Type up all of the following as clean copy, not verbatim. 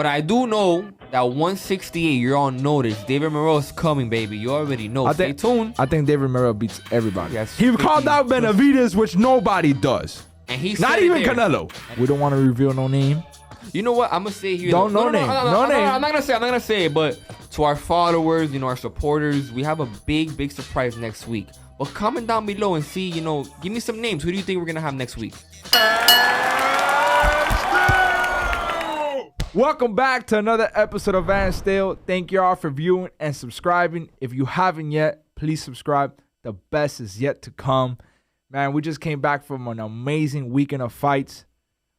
But I do know that 168, you're on notice. David Morrell's coming, baby. You already know. Stay tuned. I think David Morrell beats everybody. Yes, he called out Benavidez, which nobody does. And he's not even Canelo. We don't want to reveal no name. You know what? I'm gonna say here. No name. I'm not gonna say it. But to our followers, our supporters, we have a big surprise next week. But comment down below and see. Give me some names. Who do you think we're gonna have next week? Welcome back to another episode of Van Stale. Thank you all for viewing and subscribing. If you haven't yet, please subscribe. The best is yet to come. Man, we just came back from an amazing weekend of fights.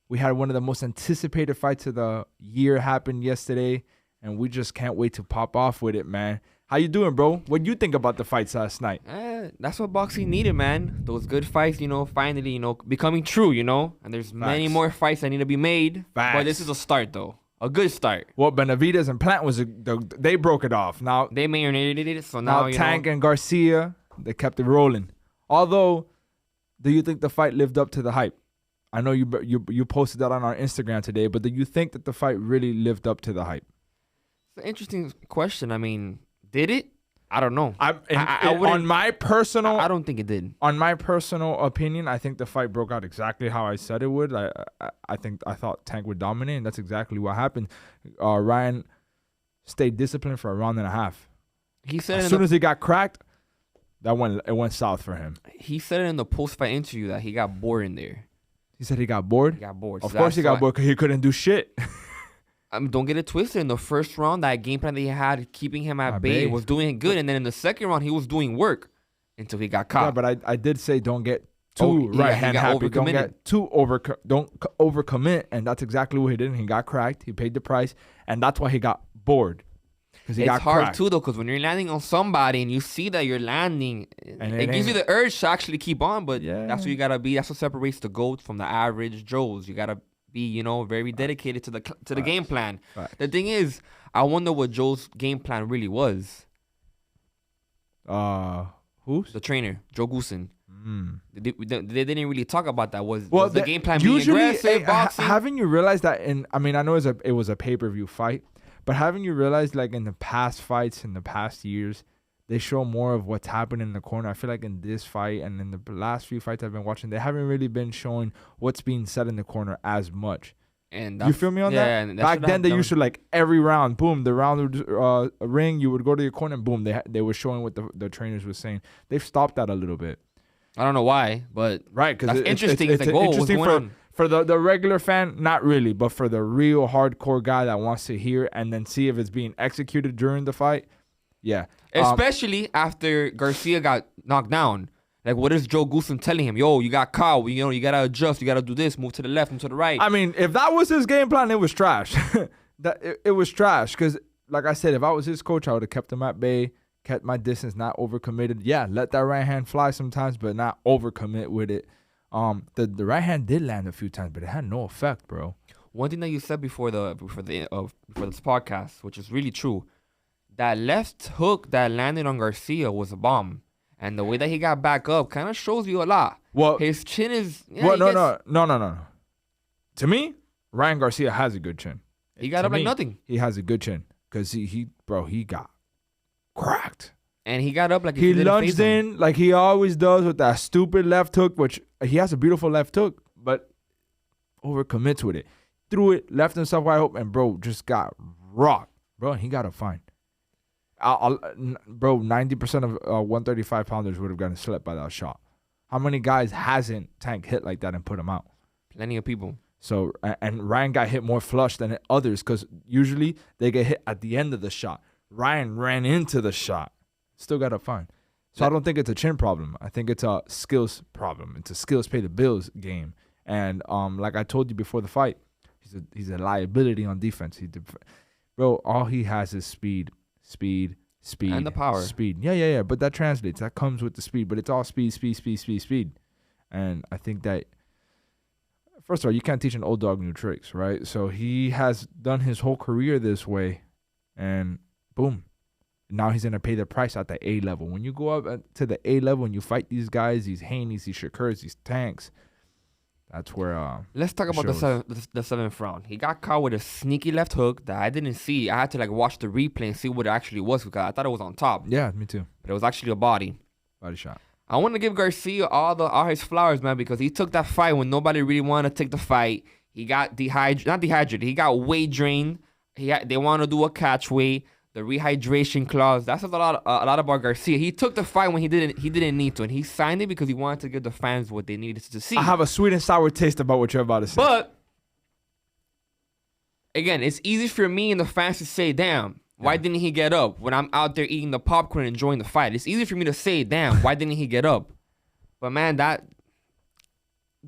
We had one of the most anticipated fights of the year happen yesterday, and we just can't wait to pop off with it, man. How you doing, bro? What do you think about the fights last night? That's what boxing needed, man. Those good fights, finally, becoming true, And there's many more fights that need to be made. Facts. But this is a start, though. A good start. Well, Benavidez and Plant they broke it off. Now they marinated it, so now Tank and Garcia, they kept it rolling. Although, do you think the fight lived up to the hype? I know you posted that on our Instagram today, but do you think that the fight really lived up to the hype? It's an interesting question. I mean, did it? I don't know. I don't think it did. On my personal opinion, I think the fight broke out exactly how I said it would. I thought Tank would dominate, and that's exactly what happened. Ryan stayed disciplined for a round and a half. He said as soon as he got cracked, it went south for him. He said it in the post-fight interview that he got bored in there. He said he got bored? He got bored. Of course he got bored because he couldn't do shit. Don't get it twisted. In the first round, that game plan that he had, keeping him at bay, was doing good. And then in the second round, he was doing work until he got caught. Yeah, but I did say don't get too right-hand happy. Don't get too overcommit. And that's exactly what he did. And he got cracked. He paid the price. And that's why he got bored. It's hard, too, though, because when you're landing on somebody and you see that you're landing, it gives you the urge to actually keep on. But that's what you got to be. That's what separates the GOAT from the average Joes. You got to be, very dedicated to the game plan. Right. The thing is, I wonder what Joe's game plan really was. Who's? The trainer, Joe Goosen. They didn't really talk about that. Was the game plan being aggressive, boxing? Haven't you realized that I know it was a pay-per-view fight, but haven't you realized, like, in the past fights, in the past years, they show more of what's happening in the corner? I feel like in this fight and in the last few fights I've been watching, they haven't really been showing what's being said in the corner as much. And you feel me on that? And back then, they used to, like, every round, boom, the round would ring, you would go to your corner, and boom, they were showing what the trainers were saying. They've stopped that a little bit. I don't know why, but because it's interesting. It's like, interesting for the regular fan, not really, but for the real hardcore guy that wants to hear and then see if it's being executed during the fight. Yeah. Especially after Garcia got knocked down. Like, what is Joe Goosen telling him? Yo, you got caught. You got to adjust. You got to do this. Move to the left and to the right. I mean, if that was his game plan, it was trash. It was trash because, like I said, if I was his coach, I would have kept him at bay, kept my distance, not overcommitted. Yeah, let that right hand fly sometimes, but not overcommit with it. The right hand did land a few times, but it had no effect, bro. One thing that you said before this podcast, which is really true, that left hook that landed on Garcia was a bomb, and the way that he got back up kind of shows you a lot. Well, his chin is. No. To me, Ryan Garcia has a good chin. He got up like nothing. He has a good chin because he got cracked. And he got up like he lunged in like he always does with that stupid left hook, which he has a beautiful left hook, but overcommits with it. Threw it, left himself wide open, and bro just got rocked. Bro, he got a fine. Bro, 90% of 135 pounders would have gotten slept by that shot. How many guys hasn't Tank hit like that and put him out? Plenty of people. So, and Ryan got hit more flush than others because usually they get hit at the end of the shot. Ryan ran into the shot. Still got a fine. So I don't think it's a chin problem. I think it's a skills problem. It's a skills pay the bills game. And like I told you before the fight, he's a liability on defense. Bro, all he has is speed, and the power. Speed. Yeah. But that translates. That comes with the speed. But it's all speed. And I think that, first of all, you can't teach an old dog new tricks, right? So he has done his whole career this way, and boom. Now he's going to pay the price at the A level. When you go up to the A level and you fight these guys, these Haneys, these Shakurs, these Tanks, That's where. Let's talk about the seventh round. He got caught with a sneaky left hook that I didn't see. I had to watch the replay and see what it actually was because I thought it was on top. Yeah, me too. But it was actually a body shot. I want to give Garcia all his flowers, man, because he took that fight when nobody really wanted to take the fight. He got not dehydrated. He got weight drained. They want to do a catch weight. The rehydration clause. That says a lot about Garcia. He took the fight when he didn't need to, and he signed it because he wanted to give the fans what they needed to see. I have a sweet and sour taste about what you're about to say. But again, it's easy for me and the fans to say, "Damn, why didn't he get up?" When I'm out there eating the popcorn and enjoying the fight, it's easy for me to say, "Damn, why didn't he get up?" But man, that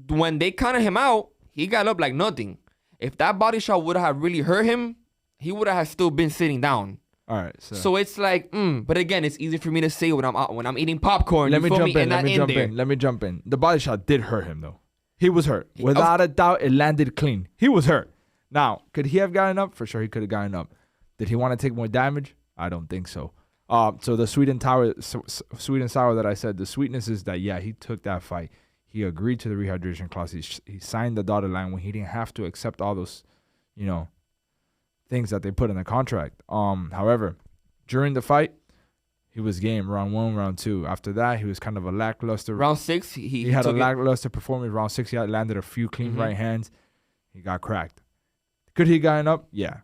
when they counted him out, he got up like nothing. If that body shot would have really hurt him, he would have still been sitting down. All right, so it's like, but again, it's easy for me to say when I'm eating popcorn. Let me jump in. The body shot did hurt him though. He was hurt. Without a doubt, it landed clean. He was hurt. Now, could he have gotten up? For sure, he could have gotten up. Did he want to take more damage? I don't think so. So the sweet and sour that I said, the sweetness is that he took that fight. He agreed to the rehydration clause. He signed the dotted line when he didn't have to accept all those, things that they put in the contract. However, during the fight, he was game round 1, round 2. After that, he was kind of a lackluster. Round 6, he had a lackluster performance. Round 6, he landed a few clean right hands. He got cracked. Could he gotten up? Yeah.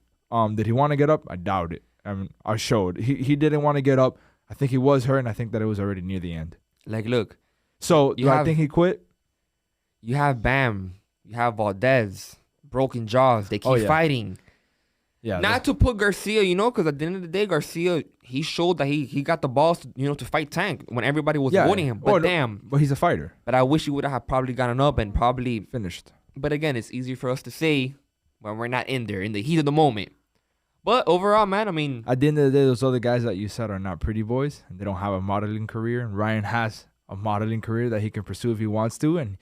Did he want to get up? I doubt it. I showed he didn't want to get up. I think he was hurt, and I think that it was already near the end. Look. So I think he quit? You have Bam. You have Valdez. Broken jaws. They keep fighting. Yeah. Not to put Garcia, because at the end of the day, Garcia, he showed that he got the balls, to fight Tank when everybody was avoiding him. But but he's a fighter. But I wish he would have probably gotten up and probably finished. But again, it's easier for us to say when we're not in there, in the heat of the moment. But overall, man, at the end of the day, those other guys that you said are not pretty boys. And they don't have a modeling career. And Ryan has a modeling career that he can pursue if he wants to. And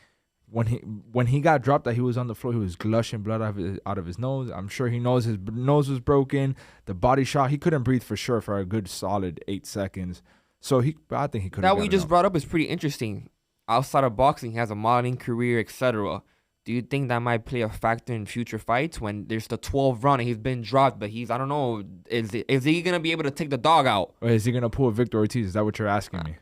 when he got dropped, that he was on the floor, he was gushing blood out of his nose. I'm sure he knows his nose was broken. The body shot, he couldn't breathe for sure for a good solid 8 seconds. So I think he could. That we just brought up is pretty interesting. Outside of boxing, he has a modeling career, etc. Do you think that might play a factor in future fights when there's the 12th round and he's been dropped, but I don't know, is he gonna be able to take the dog out? Or is he gonna pull a Victor Ortiz? Is that what you're asking me?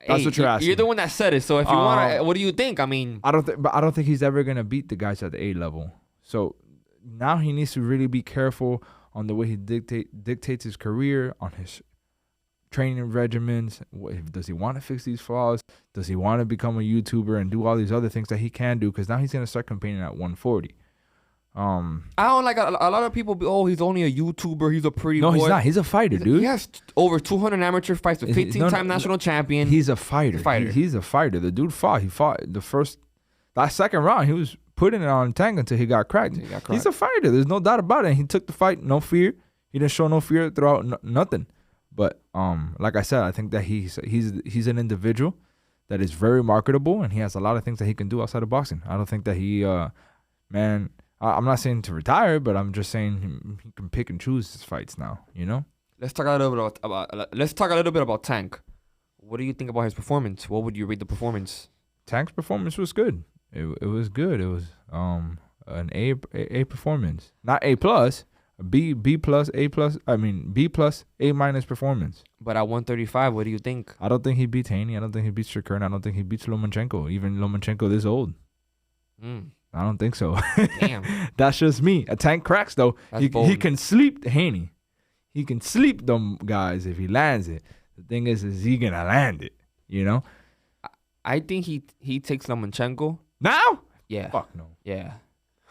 That's what you're asking. You're the one that said it. So if you want, what do you think? I don't think he's ever gonna beat the guys at the A level. So now he needs to really be careful on the way he dictates his career, on his training regimens. Does he want to fix these flaws? Does he want to become a YouTuber and do all these other things that he can do? Because now he's gonna start competing at 140. I don't like a lot of people. He's only a YouTuber. He's a pretty boy. No, he's not. He's a fighter, dude. He has over 200 amateur fights. A 15-time national champion. He's a fighter. He's a fighter. The dude fought. He fought that second round. He was putting it on Tank until he got cracked. He's a fighter. There's no doubt about it. He took the fight, no fear. He didn't show no fear throughout nothing. But like I said, I think that he's an individual that is very marketable, and he has a lot of things that he can do outside of boxing. I don't think that he, I'm not saying to retire, but I'm just saying he can pick and choose his fights now. Let's talk a little bit about Tank. What do you think about his performance? What would you rate the performance? Tank's performance was good. It was good. It was an A performance, not A plus. B plus, A plus. B plus, A minus performance. But at 135, what do you think? I don't think he beats Haney. I don't think he beats Shakur. I don't think he beats Lomachenko. Even Lomachenko this old. I don't think so. Damn. That's just me. A Tank cracks though. He can sleep Haney. He can sleep them guys if he lands it. The thing is he gonna land it? I think he takes Lomachenko now. Yeah. Fuck no. Yeah.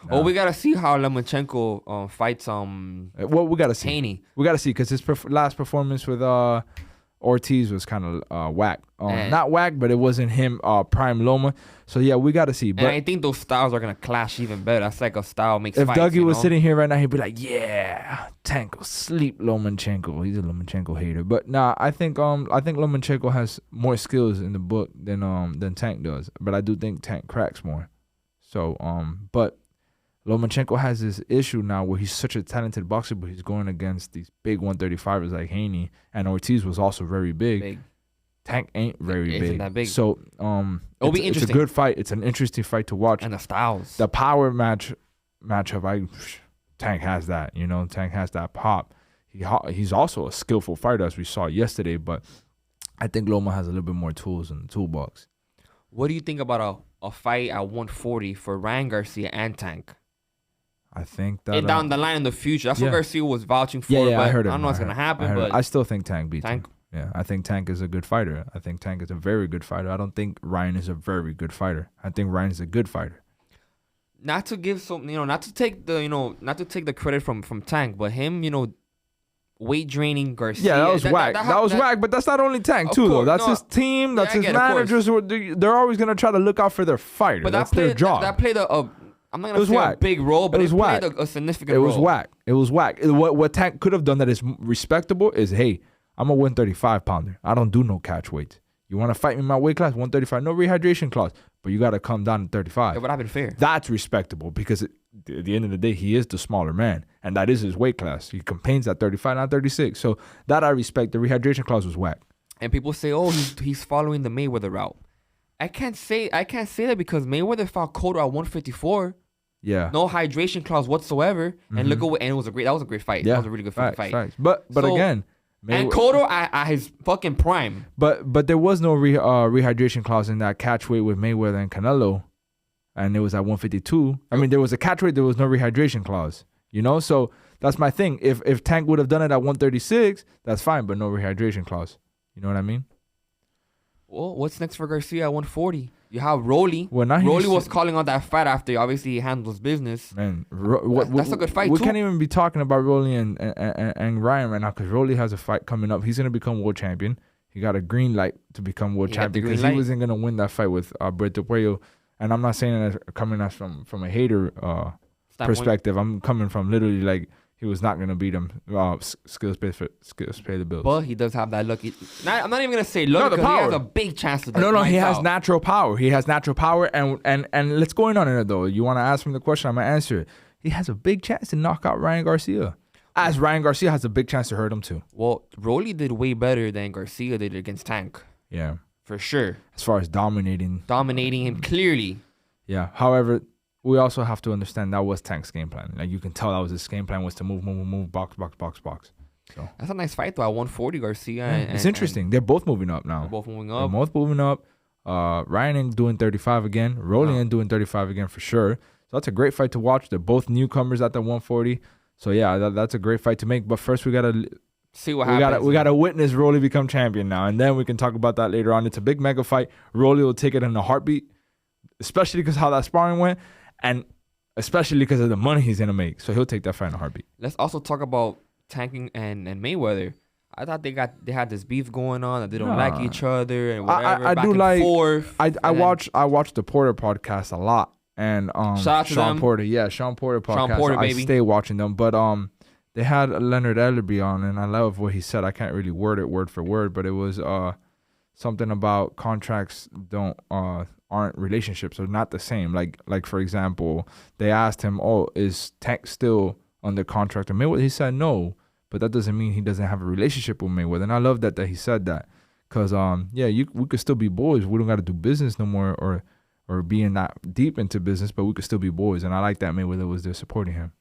No. Well, we gotta see how Lomachenko fights we gotta see. Haney. We gotta see because his last performance with Ortiz was kind of whack. Not whack, but it wasn't him prime Loma. So yeah, we gotta see. But I think those styles are gonna clash even better. That's like a style makes. If fights, Dougie was sitting here right now, he'd be like, "Yeah, Tank will sleep Lomachenko." He's a Lomachenko hater. But nah, I think Lomachenko has more skills in the book than Tank does. But I do think Tank cracks more. So but Lomachenko has this issue now where he's such a talented boxer, but he's going against these big 135ers like Haney, and Ortiz was also very big. Tank ain't very Isn't big. that big. So it'll be interesting. It's a good fight. It's an interesting fight to watch. And the styles. The power matchup, Tank has that. You know, Tank has that pop. He's also a skillful fighter, as we saw yesterday. But I think Loma has a little bit more tools in the toolbox. What do you think about a fight at 140 for Ryan Garcia and Tank? I think that down the line in the future. That's what Garcia was vouching for. Yeah, but I heard it. I don't know what's gonna happen. But I still think Tank beats Tank. him. Yeah, I think Tank is a good fighter. I think Tank is a very good fighter. I don't think Ryan is a very good fighter. I think Ryan is a good fighter. Not to give not to take the credit from Tank, but him, weight draining Garcia. Yeah, that was whack. That was whack, but that's not only Tank too, though. That's his team. That's his managers. They're always gonna try to look out for their fighter. But that's their job. That played I'm not gonna say a big role, but it played a significant role. It was whack. It was whack. What Tank could have done that is respectable is, hey, I'm a 135 pounder. I don't do no catch weights. You want to fight me in my weight class, 135, no rehydration clause, but you got to come down to 35. Yeah, but I've been fair. That's respectable because at the end of the day, he is the smaller man, and that is his weight class. He campaigns at 35, not 36. So that I respect. The rehydration clause was whack. And people say, oh, he's following the Mayweather route. I can't say that because Mayweather fought Cotto at 154. Yeah. No hydration clause whatsoever. Mm-hmm. And look at that was a great fight. Yeah. That was a really good fight. Facts. But again, and Cotto at his fucking prime. But there was no rehydration clause in that catch weight with Mayweather and Canelo, and it was at 152. I mean, there was a catch weight, there was no rehydration clause. So that's my thing. If Tank would have done it at 136, that's fine, but no rehydration clause. You know what I mean? Well, what's next for Garcia at 140? You have Rolly. Well, Rolly was calling on that fight after obviously he handles business. Man, that's a good fight, we too. Can't even be talking about Rolly and Ryan right now because Rolly has a fight coming up. He's going to become world champion. He got a green light to become world champion because he wasn't going to win that fight with Brito Puello. And I'm not saying that coming as from a hater perspective. I'm coming from literally like he was not going to beat him. Skills pay the bills. But he does have that luck. I'm not even going to say luck because he has a big chance to No, he has natural power. He has natural power. And let's go in on it, though. You want to ask him the question, I'm going to answer it. He has a big chance to knock out Ryan Garcia. As Ryan Garcia has a big chance to hurt him, too. Well, Rolly did way better than Garcia did against Tank. Yeah. For sure. As far as dominating him clearly. Yeah. However, we also have to understand that was Tank's game plan. Like you can tell that was his game plan was to move, box. So that's a nice fight though. At 140, Garcia. It's interesting. They're both moving up now. Ryan ain't doing 35 again. Rolly ain't doing 35 again for sure. So that's a great fight to watch. They're both newcomers at the 140. So yeah, that's a great fight to make. But first we gotta see what happens. We gotta witness Rolly become champion now, and then we can talk about that later on. It's a big mega fight. Rolly will take it in a heartbeat, especially because how that sparring went. And especially because of the money he's going to make. So he'll take that fight in a heartbeat. Let's also talk about Tank and Mayweather. I thought they had this beef going on, that they don't like each other and whatever. I back do and like forth. I watch the Porter podcast a lot. And shout out to Sean them. Porter. Yeah, Sean Porter podcast. Sean Porter, baby. I stay watching them. But they had Leonard Ellerby on, and I love what he said. I can't really word it word for word, but it was something about contracts aren't relationships are not the same. Like for example, they asked him, "Oh, is Tank still under contract with Mayweather?" He said no, but that doesn't mean he doesn't have a relationship with Mayweather. And I love that he said that, cause we could still be boys. We don't got to do business no more or being that deep into business, but we could still be boys. And I like that Mayweather was there supporting him,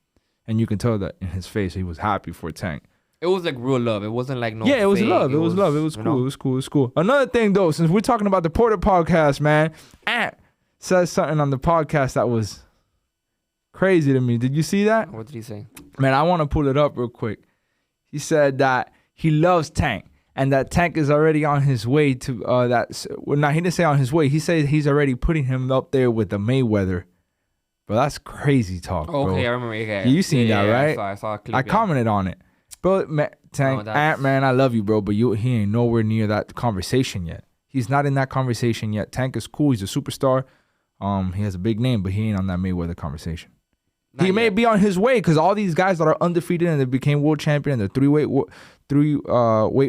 and you can tell that in his face he was happy for Tank. It was like real love. It wasn't like no. Yeah, it was fake. love. It was love. It was cool. It was cool. It was cool. Another thing though, since we're talking about the Porter podcast, man, Ant says something on the podcast that was crazy to me. Did you see that? What did he say? Man, I want to pull it up real quick. He said that he loves Tank and that Tank is already on his way to that. Well, no, he didn't say on his way. He said he's already putting him up there with the Mayweather. But that's crazy talk, bro. Okay, I remember. Okay. You seen that, right? I saw a clip. I commented on it. Bro, Tank, Ant-Man, I love you, bro, but he ain't nowhere near that conversation yet. He's not in that conversation yet. Tank is cool. He's a superstar. He has a big name, but he ain't on that Mayweather conversation. He may be on his way because all these guys that are undefeated and they became world champion and they're three-weight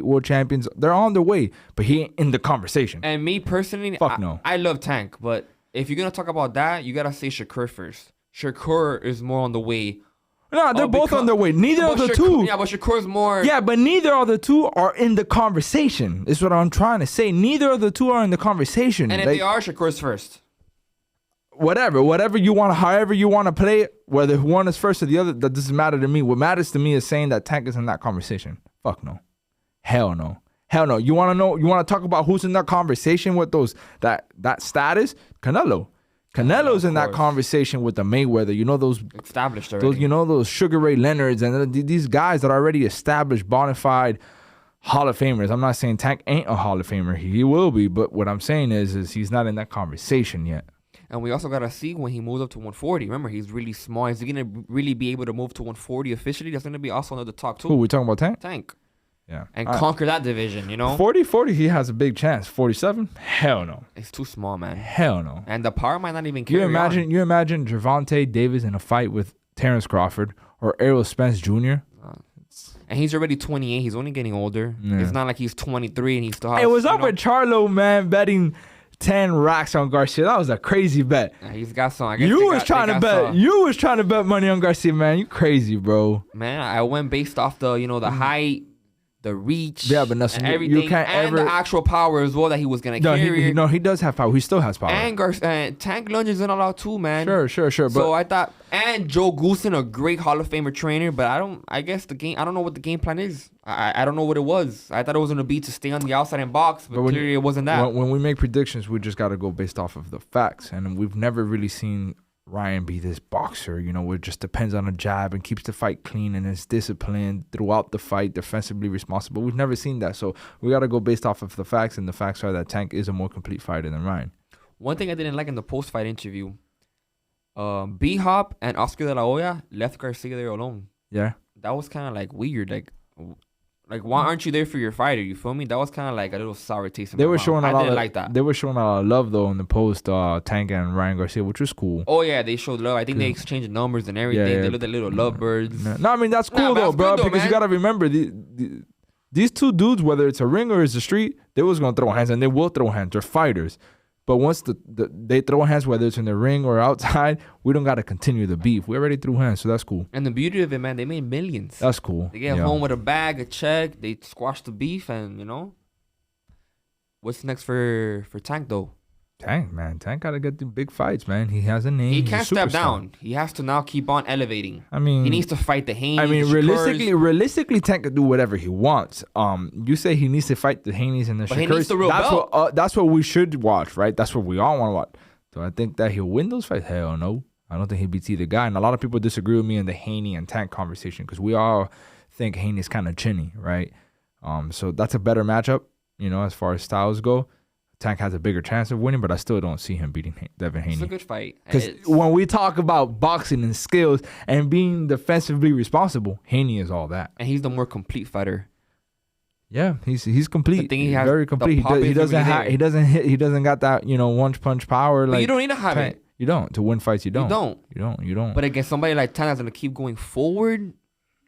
world champions, they're on their way, but he ain't in the conversation. And me personally, I love Tank, but if you're going to talk about that, you got to say Shakur first. Shakur is more on the way No, they're both underweight. Neither of the two. Yeah, but Shakur's more. Yeah, but neither of the two are in the conversation. Is what I'm trying to say. Neither of the two are in the conversation. And if they are, Shakur's first. Whatever you want, however you want to play it, whether one is first or the other, that doesn't matter to me. What matters to me is saying that Tank is in that conversation. Fuck no. Hell no. Hell no. You want to know? You want to talk about who's in that conversation with that status? Canelo's in that conversation with the Mayweather. You know those established already. Those Sugar Ray Leonards and these guys that are already established, bona fide Hall of Famers. I'm not saying Tank ain't a Hall of Famer. He will be, but what I'm saying is he's not in that conversation yet. And we also got to see when he moves up to 140. Remember, he's really small. Is he going to really be able to move to 140 officially? That's going to be also another talk too. Who, we talking about Tank? Tank. Yeah. And conquer that division, 40, he has a big chance. 47? Hell no. It's too small, man. Hell no. And the power might not even carry You imagine Gervonta Davis in a fight with Terrence Crawford or Errol Spence Jr.? And he's already 28. He's only getting older. Yeah. It's not like he's 23 and he still has... It was up with Charlo, man, betting 10 racks on Garcia. That was a crazy bet. Yeah, he's got some. I guess You was trying to bet money on Garcia, man. You crazy, bro. Man, I went based off the, the height, the reach, but and everything, the actual power as well that he was going to carry. He does have power. He still has power. And Tank lunges in a lot too, man. Sure. So I thought, and Joe Goosen, a great Hall of Famer trainer, but I don't know what the game plan is. I don't know what it was. I thought it was going to be to stay on the outside and box, but clearly it wasn't that. When we make predictions, we just got to go based off of the facts. And we've never really seen Ryan be this boxer, where it just depends on a jab and keeps the fight clean and is disciplined throughout the fight, defensively responsible. We've never seen that. So we got to go based off of the facts, and the facts are that Tank is a more complete fighter than Ryan. One thing I didn't like in the post-fight interview, B-Hop and Oscar De La Hoya left Garcia there alone. Yeah. That was kind of like weird. Like, why aren't you there for your fighter? You feel me? That was kind of like a little sour taste in my mouth. I didn't like that. They were showing a lot of love, though, in the post, Tank and Ryan Garcia, which was cool. Oh, yeah, they showed love. I think they exchanged numbers and everything. Yeah. They looked at little lovebirds. No, I mean, that's cool, though, bro, because you got to remember, these two dudes, whether it's a ring or it's a street, they was going to throw hands, and they will throw hands. They're fighters. But once they throw hands, whether it's in the ring or outside, we don't got to continue the beef. We already threw hands, so that's cool. And the beauty of it, man, they made millions. That's cool. They get home with a bag, a check. They squash the beef, and, What's next for Tank, though? Tank got to get the big fights, man. He has a name. He can't step down. He has to now keep on elevating. I mean, he needs to fight the Haney. I mean, realistically, Tank can do whatever he wants. You say he needs to fight the Haneys and the Shakurs. He needs the real belt. That's what we should watch, right? That's what we all want to watch. Do I think that he'll win those fights? Hell no. I don't think he beats either guy. And a lot of people disagree with me in the Haney and Tank conversation because we all think Haney's kind of chinny, right? So that's a better matchup, as far as styles go. Tank has a bigger chance of winning, but I still don't see him beating Devin Haney. It's a good fight. Because when we talk about boxing and skills and being defensively responsible, Haney is all that. And he's the more complete fighter. Yeah, he's complete. He's very complete. He doesn't got that one punch power. But you don't need to have it. You don't to win fights. You don't. But against somebody like Tank that's gonna keep going forward,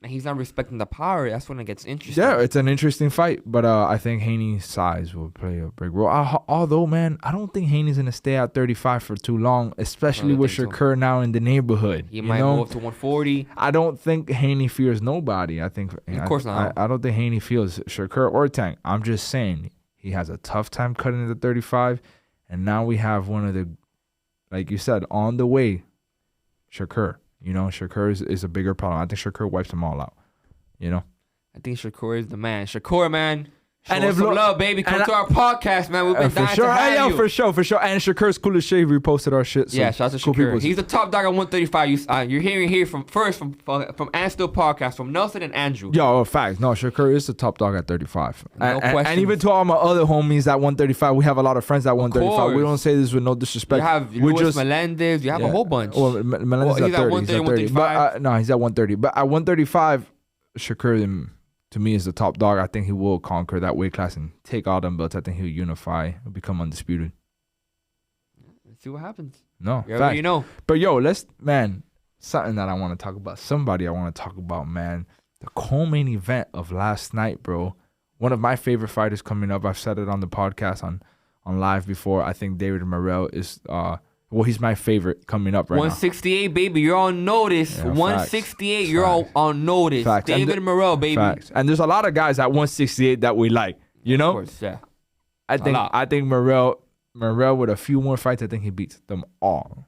and he's not respecting the power, that's when it gets interesting. Yeah, it's an interesting fight, but I think Haney's size will play a big role. Although, man, I don't think Haney's going to stay at 35 for too long, especially with Shakur now in the neighborhood. He might move up to 140. I don't think Haney fears nobody. Of course not. I don't think Haney feels Shakur or Tank. I'm just saying he has a tough time cutting into 35, and now we have one of the, like you said, on the way, Shakur. Shakur is a bigger problem. I think Shakur wipes them all out. I think Shakur is the man. Shakur, man. Show us some love, baby. Come to our podcast, man. We've been dying to have you. For sure. And Shakur's cool as shit. He reposted our shit. So yeah, shout out to Shakur. He's the top dog at 135. You're hearing here from And Still Podcast, from Nelson and Andrew. Yo, facts. No, Shakur is the top dog at 35. No question. And even to all my other homies at 135, we have a lot of friends at 135. We don't say this with no disrespect. You have Luis Melendez. You have a whole bunch. Well, Melendez is at 30. He's at 30. But, no, he's at 130. But at 135, Shakur to me is the top dog. I think he will conquer that weight class and take all them belts. I think he'll unify and become undisputed. Let's see what happens. No, you know. But something that I want to talk about. Somebody I want to talk about, man. The co-main event of last night, bro. One of my favorite fighters coming up. I've said it on the podcast on live before. I think David Morrell is Well, he's my favorite coming up right 168, baby. You're on notice. Yeah, 168, facts. You're on notice. Facts. David Morrell, baby. Facts. And there's a lot of guys at 168 that we like. You know? Of course, yeah. I think Morrell with a few more fights, I think he beats them all.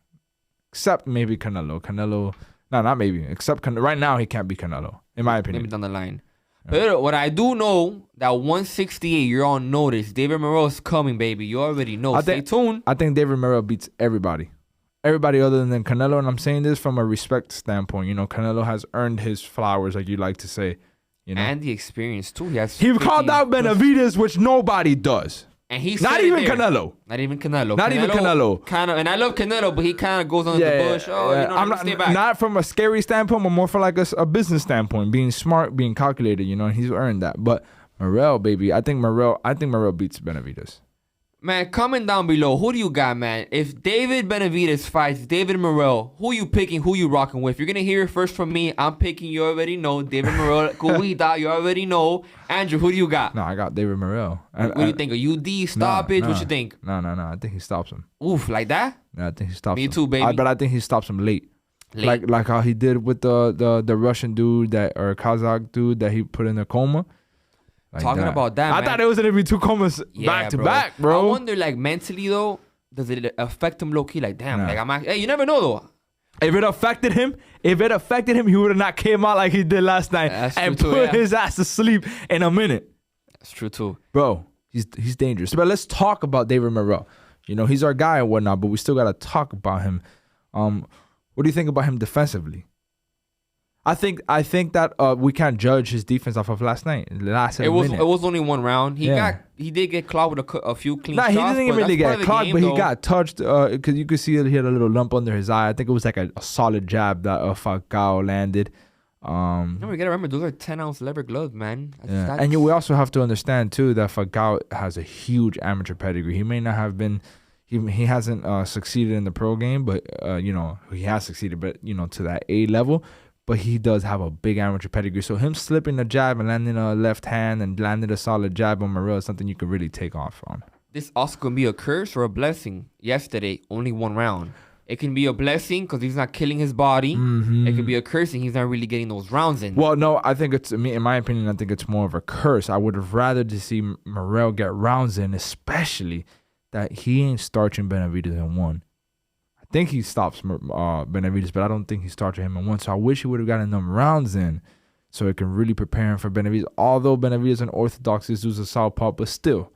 Except maybe Canelo. No, not maybe. Except right now, he can't beat Canelo, in my opinion. Maybe down the line. But what I do know, that 168, you're on notice. David Morrell's coming, baby. You already know. Stay tuned. I think David Morrell beats everybody. Everybody other than Canelo. And I'm saying this from a respect standpoint. You know, Canelo has earned his flowers, like you like to say. You know? And the experience, too. He called out Benavidez, which nobody does. And he's not even Canelo. Not even Canelo. Not even Canelo. Kind of, and I love Canelo, but he kind of goes under the bush. Oh, you know, I'm stay back. Not from a scary standpoint, but more from like a business standpoint, being smart, being calculated. You know, and he's earned that. But Morrell, baby, I think Morrell beats Benavidez. Man, comment down below. Who do you got, man? If David Benvidez fights David Morrell, who you picking? Who you rocking with? You're going to hear it first from me. I'm picking, you already know. David Morrell, Cuida, you already know. Andrew, who do you got? No, I got David Morrell. What do you think? A UD stoppage? What you think? No. I think he stops him. Oof, like that? Yeah, I think he stops him. Me too, baby. But I think he stops him late. Like how he did with the Russian dude or Kazakh dude that he put in a coma. Like talking about that, I thought it was gonna be 2 comas back to back, bro. I wonder, like, mentally though, does it affect him low key? Like, damn, hey, you never know though. If it affected him, he would have not came out like he did last night and put his ass to sleep in a minute. That's true too, bro. He's dangerous. But let's talk about David Morrell. You know, he's our guy and whatnot, but we still gotta talk about him. What do you think about him defensively? I think that we can't judge his defense off of last night. It was only 1 round. He did get clogged with a few clean shots. He didn't even really get clogged, but he got touched because you could see that he had a little lump under his eye. I think it was like a solid jab that Falcao landed. We gotta remember those are 10-ounce leather gloves, man. And we also have to understand too that Falcao has a huge amateur pedigree. He may not have been. He hasn't succeeded in the pro game, but he has succeeded, but to that A level. But he does have a big amateur pedigree. So him slipping a jab and landing a left hand and landing a solid jab on Morrell is something you can really take off on. This also can be a curse or a blessing. Yesterday, only 1 round. It can be a blessing because he's not killing his body. Mm-hmm. It can be a cursing. He's not really getting those rounds in. Well, no, I think in my opinion, I think it's more of a curse. I would have rather to see Morrell get rounds in, especially that he ain't starching Benavidez in 1. I think he stops Benavidez, but I don't think he started him in 1. So I wish he would have gotten them rounds in so it can really prepare him for Benavidez. Although Benavidez is an orthodox, this dude's a southpaw, but still,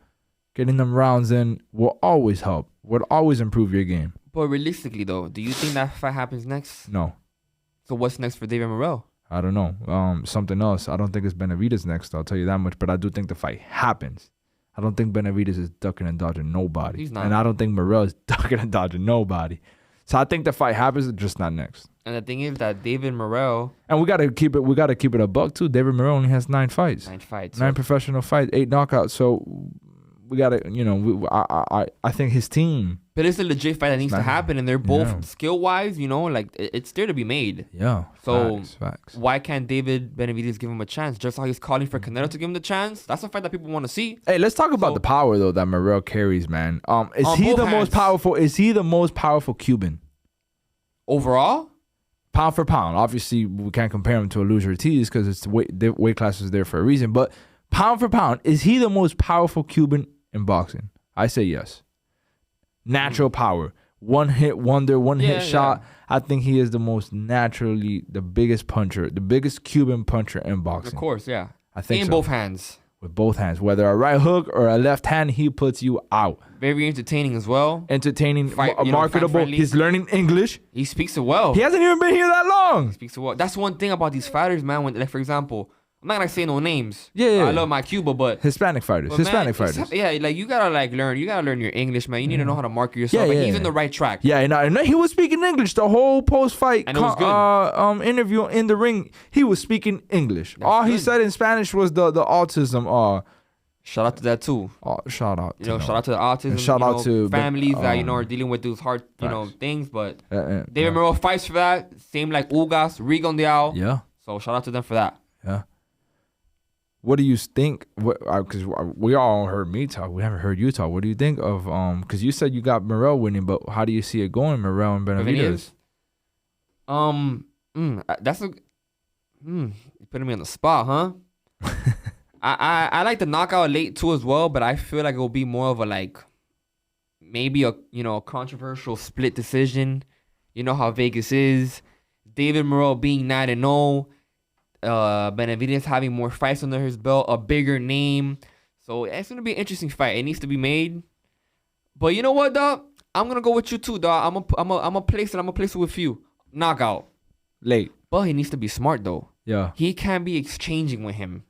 getting them rounds in will always help, would always improve your game. But realistically, though, do you think that fight happens next? No. So what's next for David Morrell? I don't know. Something else. I don't think it's Benavidez next, I'll tell you that much, but I do think the fight happens. I don't think Benavidez is ducking and dodging nobody. He's not. And I don't think Morrell is ducking and dodging nobody. So I think the fight happens, just not next. And the thing is that David Morrell, and we gotta keep it a buck too. David Morrell only has 9 fights. 9 professional fights, 8 knockouts. So we gotta, I think his team. But it's a legit fight that needs to happen, and they're both skill wise, like it's there to be made. Yeah. So facts. Why can't David Benvidez give him a chance? Just how he's calling for Canelo to give him the chance. That's a fight that people want to see. Hey, let's talk about the power though that Morrell carries, man. Is he the most powerful? Is he the most powerful Cuban overall? Pound for pound. Obviously, we can't compare him to a loser Ortiz because it's the weight class is there for a reason. But pound for pound, is he the most powerful Cuban in boxing? I say yes. Natural power, 1-hit wonder, one-hit shot. I think he is the most naturally, the biggest puncher, the biggest Cuban puncher in boxing. Of course, yeah. I think in both hands. With both hands, whether a right hook or a left hand, he puts you out. Very entertaining as well. Entertaining, marketable. He's learning English. He speaks it well. He hasn't even been here that long. He speaks it well. That's one thing about these fighters, man. When, like, for example, I'm not gonna say no names. Yeah. I love my Cuba, but Hispanic fighters. Yeah, like you gotta learn. You gotta learn your English, man. You need to know how to market yourself. Yeah, he's in the right track. Yeah, and he was speaking English the whole post-fight interview in the ring. He was speaking English. All he said in Spanish was the autism. Shout out to that too. Shout out. Shout out to the autism. And shout out to families that are dealing with those hard things. But David Morrell fights for that. Same like Ugas, Rigondeaux. Yeah. So shout out to them for that. Yeah. what do you think? Because we all heard me talk. We haven't heard you talk. What do you think of because you said you got Morrell winning, but how do you see it going, Morrell and Benavidez? That's a you're putting me on the spot, huh? I like the knockout late too as well, but I feel like it will be more of a like maybe a a controversial split decision. You know how Vegas is. David Morrell being 9-0. Benavidez having more fights under his belt, a bigger name. So it's gonna be an interesting fight. It needs to be made. But you know what, dog? I'm gonna go with you too, dog. I'm gonna place it with you. Knockout. Late. But he needs to be smart though. Yeah. He can't be exchanging with him.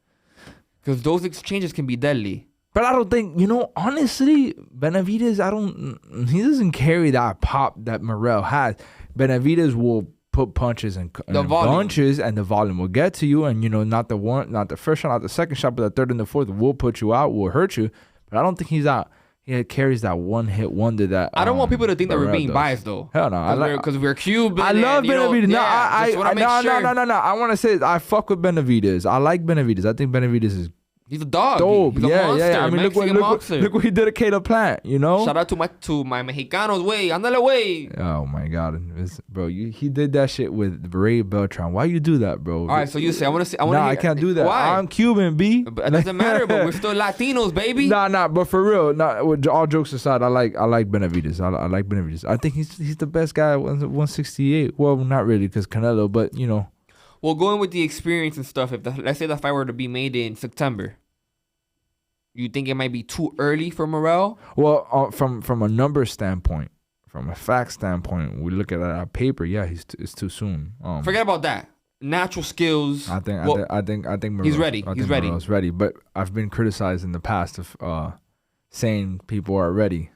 Because those exchanges can be deadly. But I don't think, honestly, Benavidez, he doesn't carry that pop that Morrell has. Benavidez will put punches and bunches, and the volume will get to you. And, not the first shot, not the second shot, but the third and the fourth will put you out, will hurt you. But I don't think he carries that one-hit wonder that I don't want people to think that we're being does. Biased, though. Hell no. Because we're Cuban. I love Benavidez. No, I want to say I fuck with Benavidez. I like Benavidez. I think Benavidez is he's a dog. Dope. He's a monster. Yeah. I mean, look what he did to Caleb Plant, Shout out to my Mexicanos way. Andale way. Oh my God, bro, he did that shit with Ray Beltran. Why you do that, bro? All right, so you say I can't do that. Why? I'm Cuban, B. But it doesn't matter, but we're still Latinos, baby. But for real, with all jokes aside, I like Benavidez. I like Benavidez. I think he's the best guy at 168. Well, not really, because Canelo, but Well, going with the experience and stuff, let's say the fight were to be made in September, you think it might be too early for Morrell? Well, from a number standpoint, from a fact standpoint, we look at our paper. Yeah, it's too soon. Forget about that. Natural skills. I think Morrell, he's ready. He's ready. Morrell's ready. But I've been criticized in the past of saying people are ready.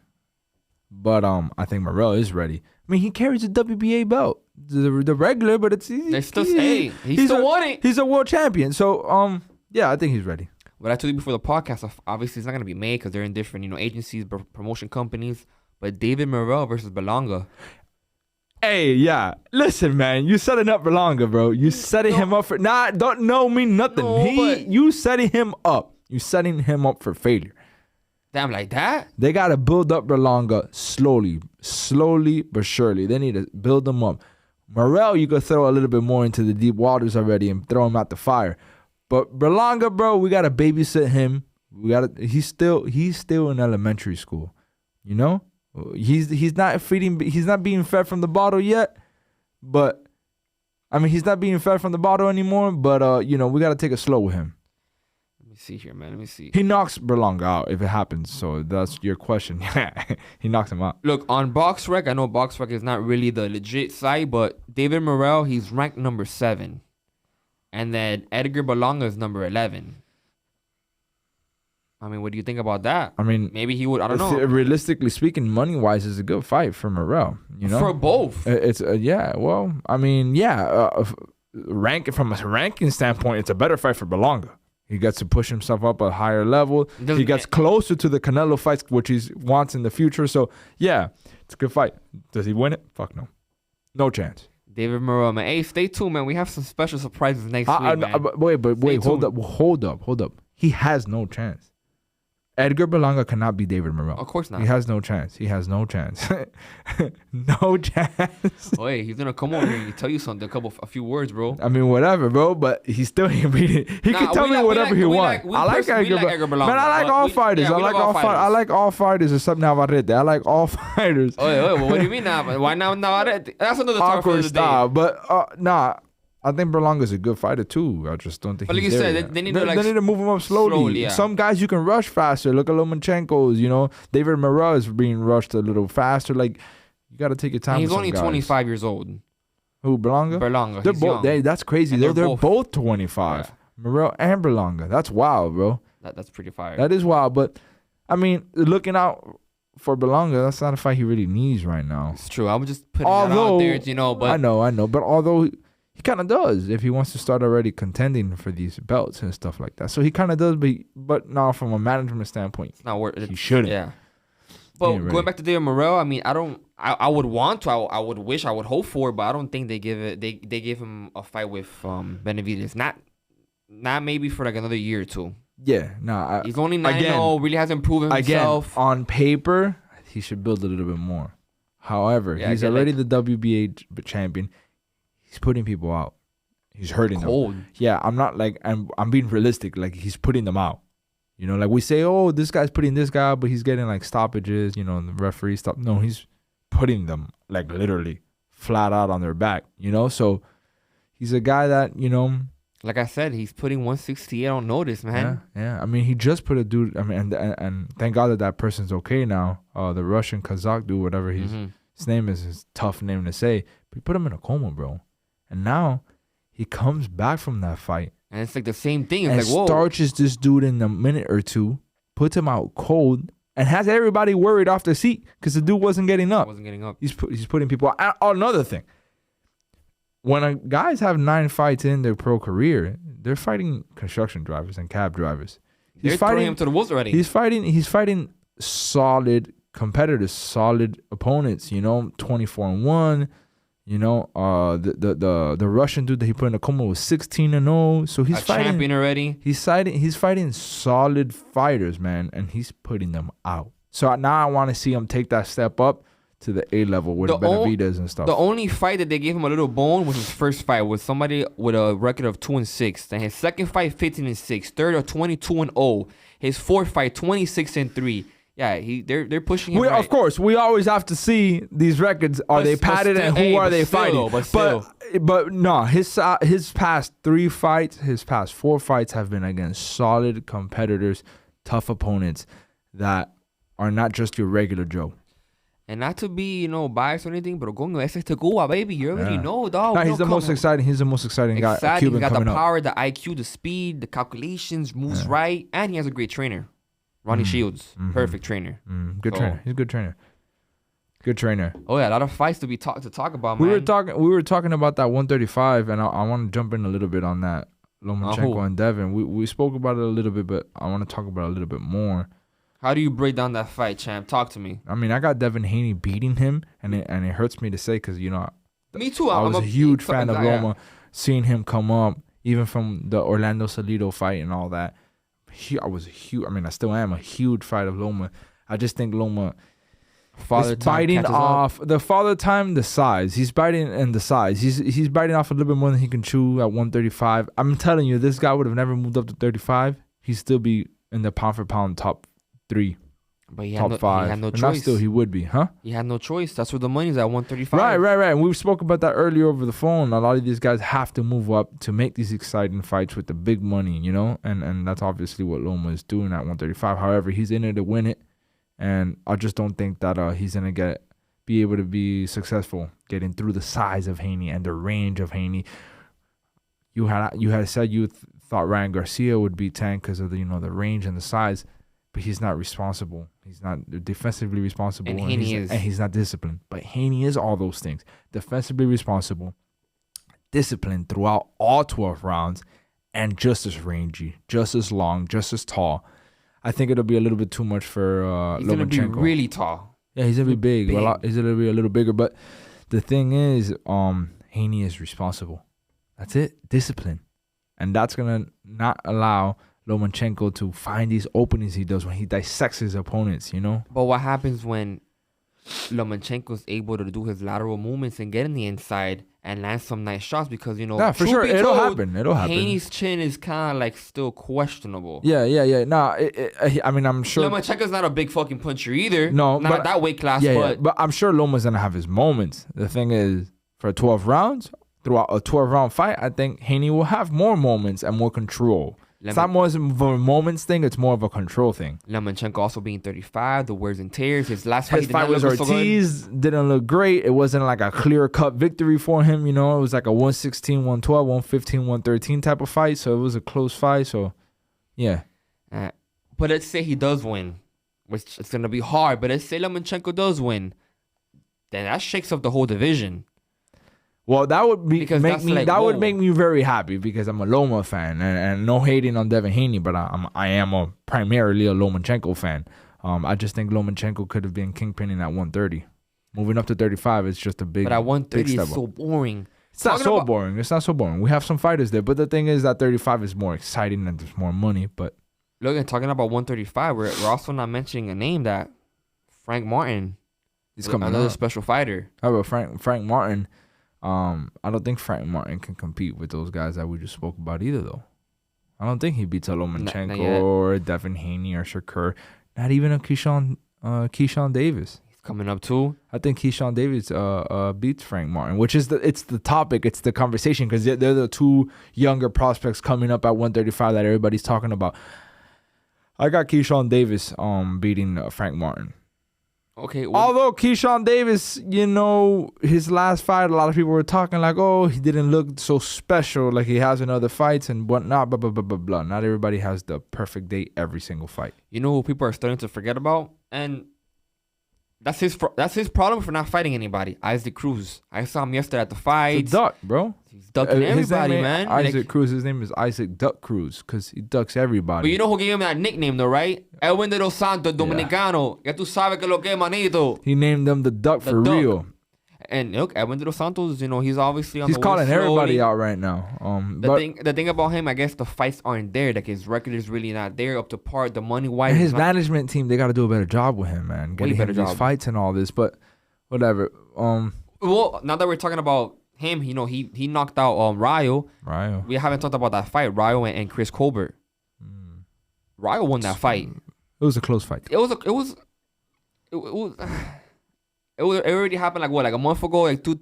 But I think Morrell is ready. I mean, he carries a WBA belt, the regular, but it's easy. He's still won it. He's a world champion. So yeah, I think he's ready. What I told you before the podcast, obviously it's not gonna be made because they're in different agencies, promotion companies. But David Morrell versus Berlanga. Hey, yeah. Listen, man, you setting up Berlanga, bro. You setting him up for don't know me nothing. You setting him up. You setting him up for failure. Damn, like that? They gotta build up Berlanga slowly but surely. They need to build them up. Morrell, you could throw a little bit more into the deep waters already and throw him out the fire. But Berlanga, bro, we gotta babysit him. He's still in elementary school. He's not being fed from the bottle yet. But I mean, he's not being fed from the bottle anymore. But we gotta take it slow with him. Let me see here, man. Let me see. He knocks Berlanga out if it happens. So that's your question. He knocks him out. Look, on BoxRec, I know BoxRec is not really the legit site, but David Morrell, he's ranked number 7. And then Edgar Berlanga is number 11. I mean, what do you think about that? I mean, maybe he would. I don't know. Realistically speaking, money-wise, it's a good fight for Morrell. For both. It's yeah. Well, I mean, yeah. From a ranking standpoint, it's a better fight for Berlanga. He gets to push himself up a higher level. He gets closer to the Canelo fights, which he wants in the future. So yeah, it's a good fight. Does he win it? Fuck no. No chance. David Morrell, man. Hey, stay tuned, man. We have some special surprises next week, man. Wait. Hold up. He has no chance. Edgar Berlanga cannot be David Morrell. Of course not. He has no chance. No chance. Oh, hey, he's gonna come over here and tell you something, a few words, bro. I mean, whatever, bro. But he still ain't beating. He can tell me whatever he wants. I like Edgar Berlanga. Man, I like all fighters. I like all fighters except Navarrete. I like all fighters. Oh, well, what do you mean now? Why now Navarrete? That's another awkward style. But nah. I think Berlanga's a good fighter too. I just don't think. But like you said, they need to move him up slowly. Yeah. Some guys you can rush faster. Look at Lomachenko's. David Morrell is being rushed a little faster. Like you got to take your time. He's only 25 years old. Who, Berlanga? Berlanga. They're both. That's crazy. They're both 25. Yeah. Morrell and Berlanga. That's wild, bro. That's pretty fire. That is wild. But I mean, looking out for Berlanga, that's not a fight he really needs right now. It's true. I'm just putting that out there, But I know. But although he kind of does if he wants to start already contending for these belts and stuff like that. So he kind of does, but now from a management standpoint, it's not worth it. He shouldn't. Yeah. But going back to David Morrell, I mean, I would want to, I would wish, I would hope for, but I don't think they give him a fight with Benavidez. not maybe for like another year or two. Yeah, no. He's only 9-0, really hasn't proven himself. Again, on paper, he should build a little bit more. However, he's already the WBA champion. He's putting people out. He's hurting them. Yeah, I'm not like, I'm being realistic. Like, he's putting them out. You know, like we say, oh, this guy's putting this guy, but he's getting like stoppages, you know, and the referee stop. No, he's putting them like literally flat out on their back, you know? So he's a guy that, you know. Like I said, he's putting 168 on notice, man. Yeah. I mean, he just put a dude, I mean, and thank God that person's okay now. The Russian Kazakh dude, whatever his name is a tough name to say, but he put him in a coma, bro. And now he comes back from that fight. And it's like the same thing. It's like, whoa. Starches this dude in a minute or two, puts him out cold, and has everybody worried off their seat because the dude wasn't getting up. He's putting people out. Another thing. When guys have 9 fights in their pro career, they're fighting construction drivers and cab drivers. They're throwing him to the wolves already. He's fighting solid competitors, solid opponents, you know, 24-1. You know, the Russian dude that he put in a coma was 16-0. So he's fighting champion already. He's fighting solid fighters, man, and he's putting them out. So now I want to see him take that step up to the A level with Benavidez and stuff. The only fight that they gave him a little bone was his first fight with somebody with a record of 2-6. Then his second fight, 15-6. Third, 22-0. His fourth fight, 26-3. Yeah, they're pushing him. Right. Of course, we always have to see these records. Are they padded, and who are they fighting? But no, his past 3 fights, his past 4 fights have been against solid competitors, tough opponents that are not just your regular Joe. And not to be, you know, biased or anything, but coño, ese es Teguba, baby. You already know, dog. No, he's the most exciting. He's the most exciting guy. Cuban he's got the power, the IQ, the speed, the calculations, moves right, and he has a great trainer. Ronnie Shields, perfect trainer. Good trainer. He's a good trainer. Good trainer. Oh yeah, a lot of fights to talk about, man. We were talking about that 135, and I want to jump in a little bit on that Lomachenko and Devin. We spoke about it a little bit, but I want to talk about it a little bit more. How do you break down that fight, champ? Talk to me. I mean, I got Devin Haney beating him, and it hurts me to say because, you know, me too. I was a huge fan of Loma, seeing him come up, even from the Orlando Salido fight and all that. I still am a huge fan of Loma. I just think Loma is biting off the father time, the size. He's biting and the size. He's biting off a little bit more than he can chew at 135. I'm telling you, this guy would have never moved up to 35. He'd still be in the pound for pound top 3. But he top 5. He had no choice. Not still, he would be, huh? He had no choice. That's where the money's at, 135. Right. And we spoke about that earlier over the phone. A lot of these guys have to move up to make these exciting fights with the big money, you know? And that's obviously what Loma is doing at 135. However, he's in it to win it. And I just don't think that he's going to be able to be successful getting through the size of Haney and the range of Haney. You had said you thought Ryan Garcia would beat Tank because of the range and the size. But he's not responsible. He's not defensively responsible. And he's not disciplined. But Haney is all those things. Defensively responsible, disciplined throughout all 12 rounds, and just as rangy, just as long, just as tall. I think it'll be a little bit too much for Lomachenko. He's going to be really tall. Yeah, he's going to be big. He's going to be a little bigger. But the thing is, Haney is responsible. That's it. Discipline. And that's going to not allow Lomachenko to find these openings he does when he dissects his opponents, you know? But what happens when Lomachenko's able to do his lateral movements and get in the inside and land some nice shots? Because, yeah, for sure. It'll happen. Haney's chin is kind of like still questionable. Yeah. Nah, I mean, I'm sure. Lomachenko's not a big fucking puncher either. No. Not that weight class, but I'm sure Loma's going to have his moments. The thing is, for 12 rounds, throughout a 12-round fight, I think Haney will have more moments and more control. It's not more of a moments thing. It's more of a control thing. Lomachenko also being 35, the wears and tears. His last fight was Ortiz. Didn't look great. It wasn't like a clear-cut victory for him. You know, it was like a 116, 112, 115, 113 type of fight. So it was a close fight. So, yeah. But let's say he does win, which it's going to be hard. But let's say Lomachenko does win. Then that shakes up the whole division. Well, that would make me very happy because I'm a Loma fan and no hating on Devin Haney, but I am primarily a Lomachenko fan. I just think Lomachenko could have been kingpinning at 130. Moving up to 35 is just a big. But at 130 is so boring It's not so boring. It's not so boring. We have some fighters there, but the thing is that 35 is more exciting and there's more money. But look, and talking about 135, we're also not mentioning a name that Frank Martin. He's coming another special fighter. How about Frank Martin? I don't think Frank Martin can compete with those guys that we just spoke about either, though. I don't think he beats a Lomachenko or Devin Haney or Shakur. Not even a Keyshawn Davis. Coming up too. I think Keyshawn Davis beats Frank Martin, which is it's the topic, it's the conversation, because they're the two younger prospects coming up at 135 that everybody's talking about. I got Keyshawn Davis beating Frank Martin. Okay. Although Keyshawn Davis, his last fight, a lot of people were talking like, oh, he didn't look so special like he has in other fights and whatnot, blah, blah, blah, blah, blah. Not everybody has the perfect day every single fight. You know who people are starting to forget about? And that's his problem for not fighting anybody. Isaac Cruz. I saw him yesterday at the fight. It's a duck, bro. He's ducking everybody, man. Isaac Cruz. His name is Isaac Duck Cruz because he ducks everybody. But you know who gave him that nickname, though, right? Edwin de los Santos, Dominicano. Ya tú sabes que lo que, manito. He named them the Duck for real. And look, Edwin de los Santos, he's obviously on the way. He's calling everybody out right now. The thing about him, I guess the fights aren't there. Like, his record is really not there up to par. The money-wise. And his management team, they got to do a better job with him, man. Getting him these fights and all this. But whatever. Well, now that we're talking about him, he knocked out Rayo. We haven't talked about that fight, Rayo and Chris Colbert. Rayo won that fight. It was a close fight. It already happened like a month ago, like 3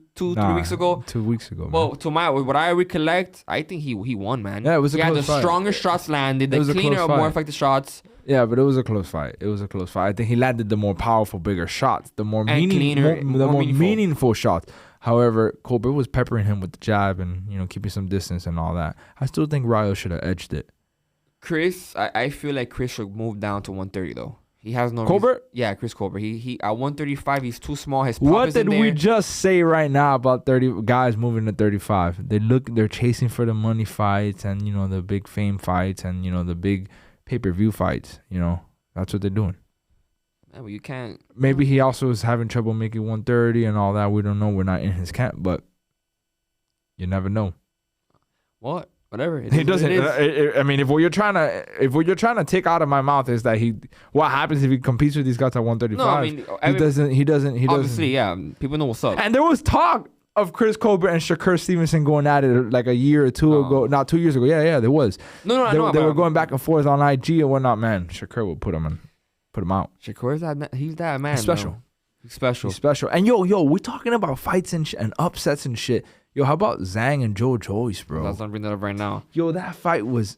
weeks ago. 2 weeks ago. Well, what I recollect, I think he won, man. Yeah, it was a close fight. He had the stronger shots landed, the cleaner, more effective shots. Yeah, but it was a close fight. I think he landed the more powerful, bigger shots, the more meaningful shots. However, Colbert was peppering him with the jab and keeping some distance and all that. I still think Rayo should have edged it. Chris, I feel like Chris should move down to 130 though. He has no Colbert? Reason. Yeah, Chris Colbert. He at 135, he's too small. His pop what did we just say right now about 30 guys moving to 35? They're chasing for the money fights and the big fame fights and the big pay-per-view fights. That's what they're doing. Man, well, you can't. Maybe he also is having trouble making 130 and all that. We don't know. We're not in his camp, but you never know. What? Whatever. He doesn't. I mean, if what you're trying to take out of my mouth is that what happens if he competes with these guys at 135? No, I mean, he doesn't. Obviously, yeah. People know what's up. And there was talk of Chris Colbert and Shakur Stevenson going at it like a year or two ago. Not 2 years ago. Yeah, there was. No, they were going back and forth on IG and whatnot. Man, Shakur would put him out. Shakur's he's that man. He's special. Man. He's special. And yo, we're talking about fights and upsets and shit. Yo, how about Zhang and Joe Joyce, bro? Let's not bring that up right now. Yo, that fight was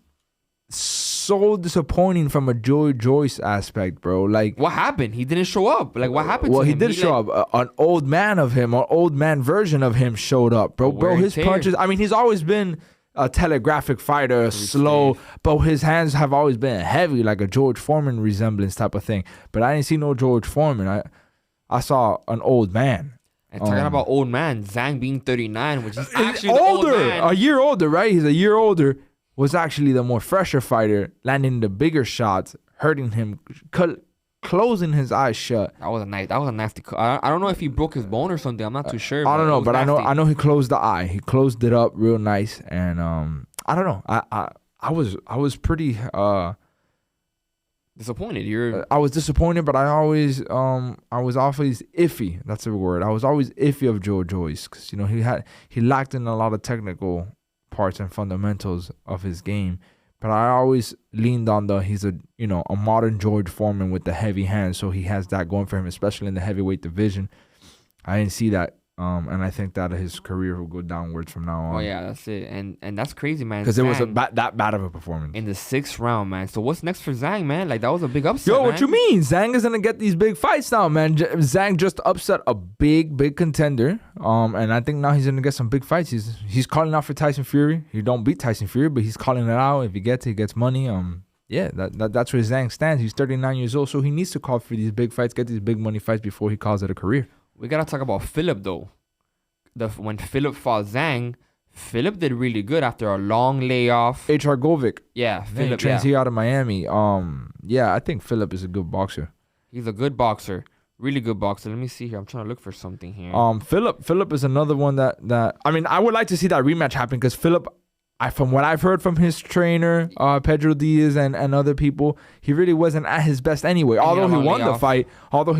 so disappointing from a Joe Joyce aspect, bro. Like, what happened? He didn't show up. Like, what happened to him? Well, he did show up. An old man version of him showed up, bro. Bro, his punches. I mean, he's always been a telegraphic fighter, slow, but his hands have always been heavy, like a George Foreman resemblance type of thing. But I didn't see no George Foreman. I saw an old man. And talking about old man, Zhang being 39, which is actually older, the old man. a year older, right? He's a year older. Was actually the more fresher fighter, landing the bigger shots, hurting him, closing his eyes shut. That was a nasty. I don't know if he broke his bone or something. I'm not too sure. I don't know, but I know he closed the eye. He closed it up real nice, and I don't know. I was pretty disappointed. I was disappointed, but I was always iffy. That's the word. I was always iffy of Joe Joyce because he lacked in a lot of technical parts and fundamentals of his game. But I always leaned on he's a modern George Foreman with the heavy hands, so he has that going for him, especially in the heavyweight division. I didn't see that. And I think that his career will go downwards from now on. Oh yeah, that's it. And that's crazy, man. Because it was that bad of a performance in the 6th round, man. So what's next for Zhang, man? Like, that was a big upset. Yo, man. What you mean? Zhang is gonna get these big fights now, man. Zhang just upset a big contender. And I think now he's gonna get some big fights. He's calling out for Tyson Fury. He don't beat Tyson Fury, but he's calling it out. If he gets it, he gets money. Yeah, that's where Zhang stands. He's 39 years old, so he needs to call for these big fights, get these big money fights before he calls it a career. We gotta talk about Philip though. When Philip fought Zhang, Philip did really good after a long layoff. H.R. Govic. Yeah, Philip. He trains here out of Miami. Yeah, I think Philip is a good boxer. He's a good boxer. Really good boxer. Let me see here. I'm trying to look for something here. Philip is another one that I mean, I would like to see that rematch happen because Philip, from what I've heard from his trainer, Pedro Diaz and other people, he really wasn't at his best anyway. Although he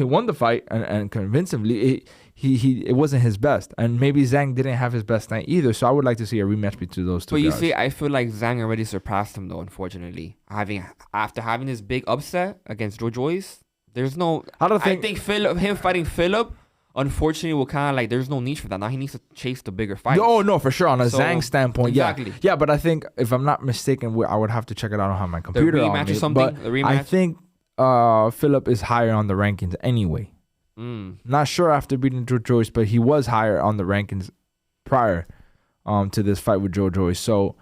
won the fight and convincingly, it wasn't his best. And maybe Zhang didn't have his best night either. So I would like to see a rematch between those two guys. But you see, I feel like Zhang already surpassed him though, unfortunately. After having this big upset against Joe Joyce, there's no... I think him fighting Philip, unfortunately, will kind of like... There's no need for that. Now he needs to chase the bigger fight. No, for sure. On a Zhang standpoint, exactly. Yeah. Yeah, but I think, if I'm not mistaken, I would have to check it out on my computer. The rematch or something? The rematch? I think Philip is higher on the rankings anyway. Not sure after beating Joe Joyce, but he was higher on the rankings prior to this fight with Joe Joyce. So,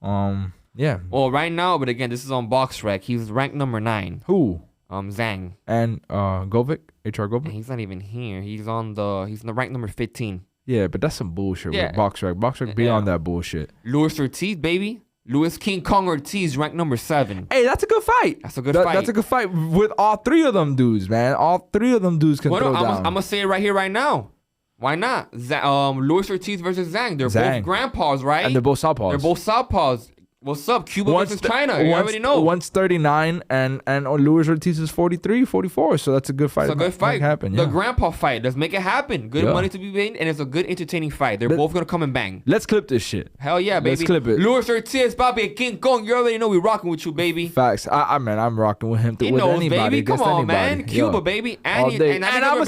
yeah. Well, right now, but again, this is on BoxRec. He's ranked number 9. Who? Zhang. HR Govic? He's not even here. He's on the ranked number 15. Yeah, but that's some bullshit with BoxRec. BoxRec be on that bullshit. Luis Ortiz, baby. Luis King Kong Ortiz ranked number 7. Hey, that's a good fight. That's a good fight. That's a good fight with all 3 of them dudes, man. All 3 of them dudes can throw down. I'm gonna say it right here, right now. Why not? Luis Ortiz versus Zhang. They're both grandpas, right? And they're both southpaws. What's up? Cuba versus China. You already know. One's 39 and Luis Ortiz is 43, 44. So that's a good fight. It's a good fight. The grandpa fight. Let's make it happen. Good money to be made, and it's a good entertaining fight. They're both going to come and bang. Let's clip this shit. Hell yeah, baby. Let's clip it. Luis Ortiz, Bobby, King Kong. You already know we rocking with you, baby. Facts. I'm rocking with him. He with knows, anybody. baby. Come on, anybody. man. Cuba, baby. And I'm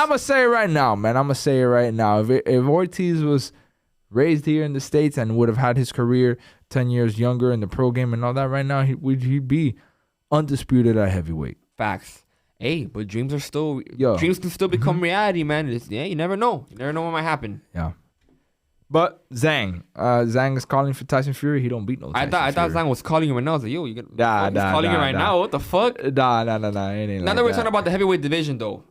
gonna say it right now, man. I'm gonna say it right now. If Ortiz was raised here in the States and would have had his career 10 years younger in the pro game and all that, right now he'd be undisputed at heavyweight. Facts. Hey, but dreams can still become reality, man. You never know. You never know what might happen. Yeah. But Zhang is calling for Tyson Fury. He don't beat no Tyson Fury. I thought Zhang was calling him right now. I was like, yo, he's calling him right now. What the fuck? Nah. It ain't now that we're talking about the heavyweight division, though,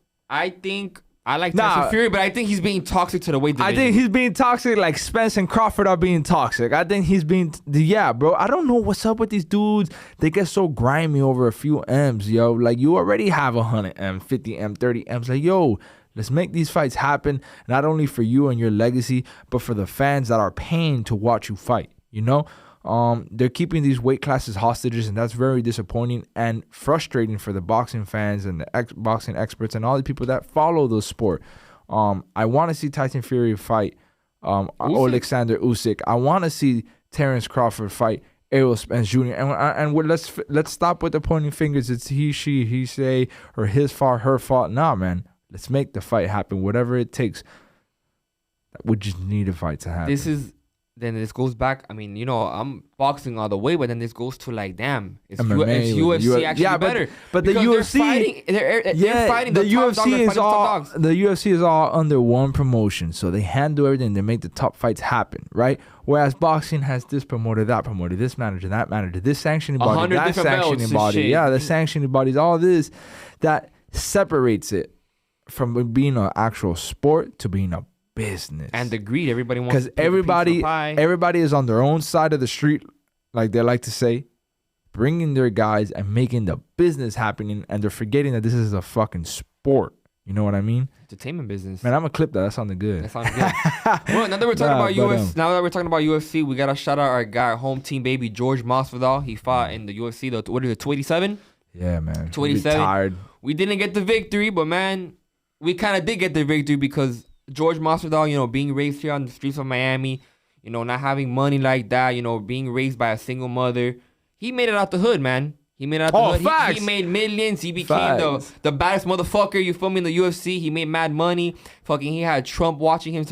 I like Tyson Fury, but I think he's being toxic to the weight division. I think he's being toxic like Spence and Crawford are being toxic. I think he's being... bro. I don't know what's up with these dudes. They get so grimy over a few M's, yo. Like, you already have 100 M, 50 M, 30 M's. Like, yo, let's make these fights happen, not only for you and your legacy, but for the fans that are paying to watch you fight, you know? They're keeping these weight classes hostages, and that's very disappointing and frustrating for the boxing fans and the boxing experts and all the people that follow the sport. I want to see Tyson Fury fight Alexander Usyk. I want to see Terrence Crawford fight Errol Spence Jr. And let's stop with the pointing fingers. It's he, she, he, say, or his fault, her fault. Nah, man. Let's make the fight happen, whatever it takes. We just need a fight to happen. Then this goes back. I mean, I'm boxing all the way, but then this goes to like, damn, is MMA, UFC actually better? But the UFC, they're fighting the the UFC is all under one promotion, so they handle everything. They make the top fights happen, right? Whereas boxing has this promoter, that promoter, this manager, that manager, this sanctioning body, that sanctioning body, the sanctioning bodies, all this that separates it from being an actual sport to being a business. And the greed, everybody wants, because everybody is on their own side of the street, like they like to say, bringing their guys and making the business happening, and they're forgetting that this is a fucking sport. You know what I mean? Entertainment business. Man, I'm gonna clip that. That sounded good. Well, now that we're talking about UFC, we gotta shout out our guy, our home team baby, George Masvidal. He fought in the UFC, the 287. Yeah, man. 287. Tired. We didn't get the victory, but man, we kind of did get the victory because George Masvidal, being raised here on the streets of Miami, not having money like that, being raised by a single mother, he made it out the hood, man. He made it out the hood. Facts. He made millions. He became the baddest motherfucker. You feel me? In the UFC, he made mad money. Fucking, he had Trump watching him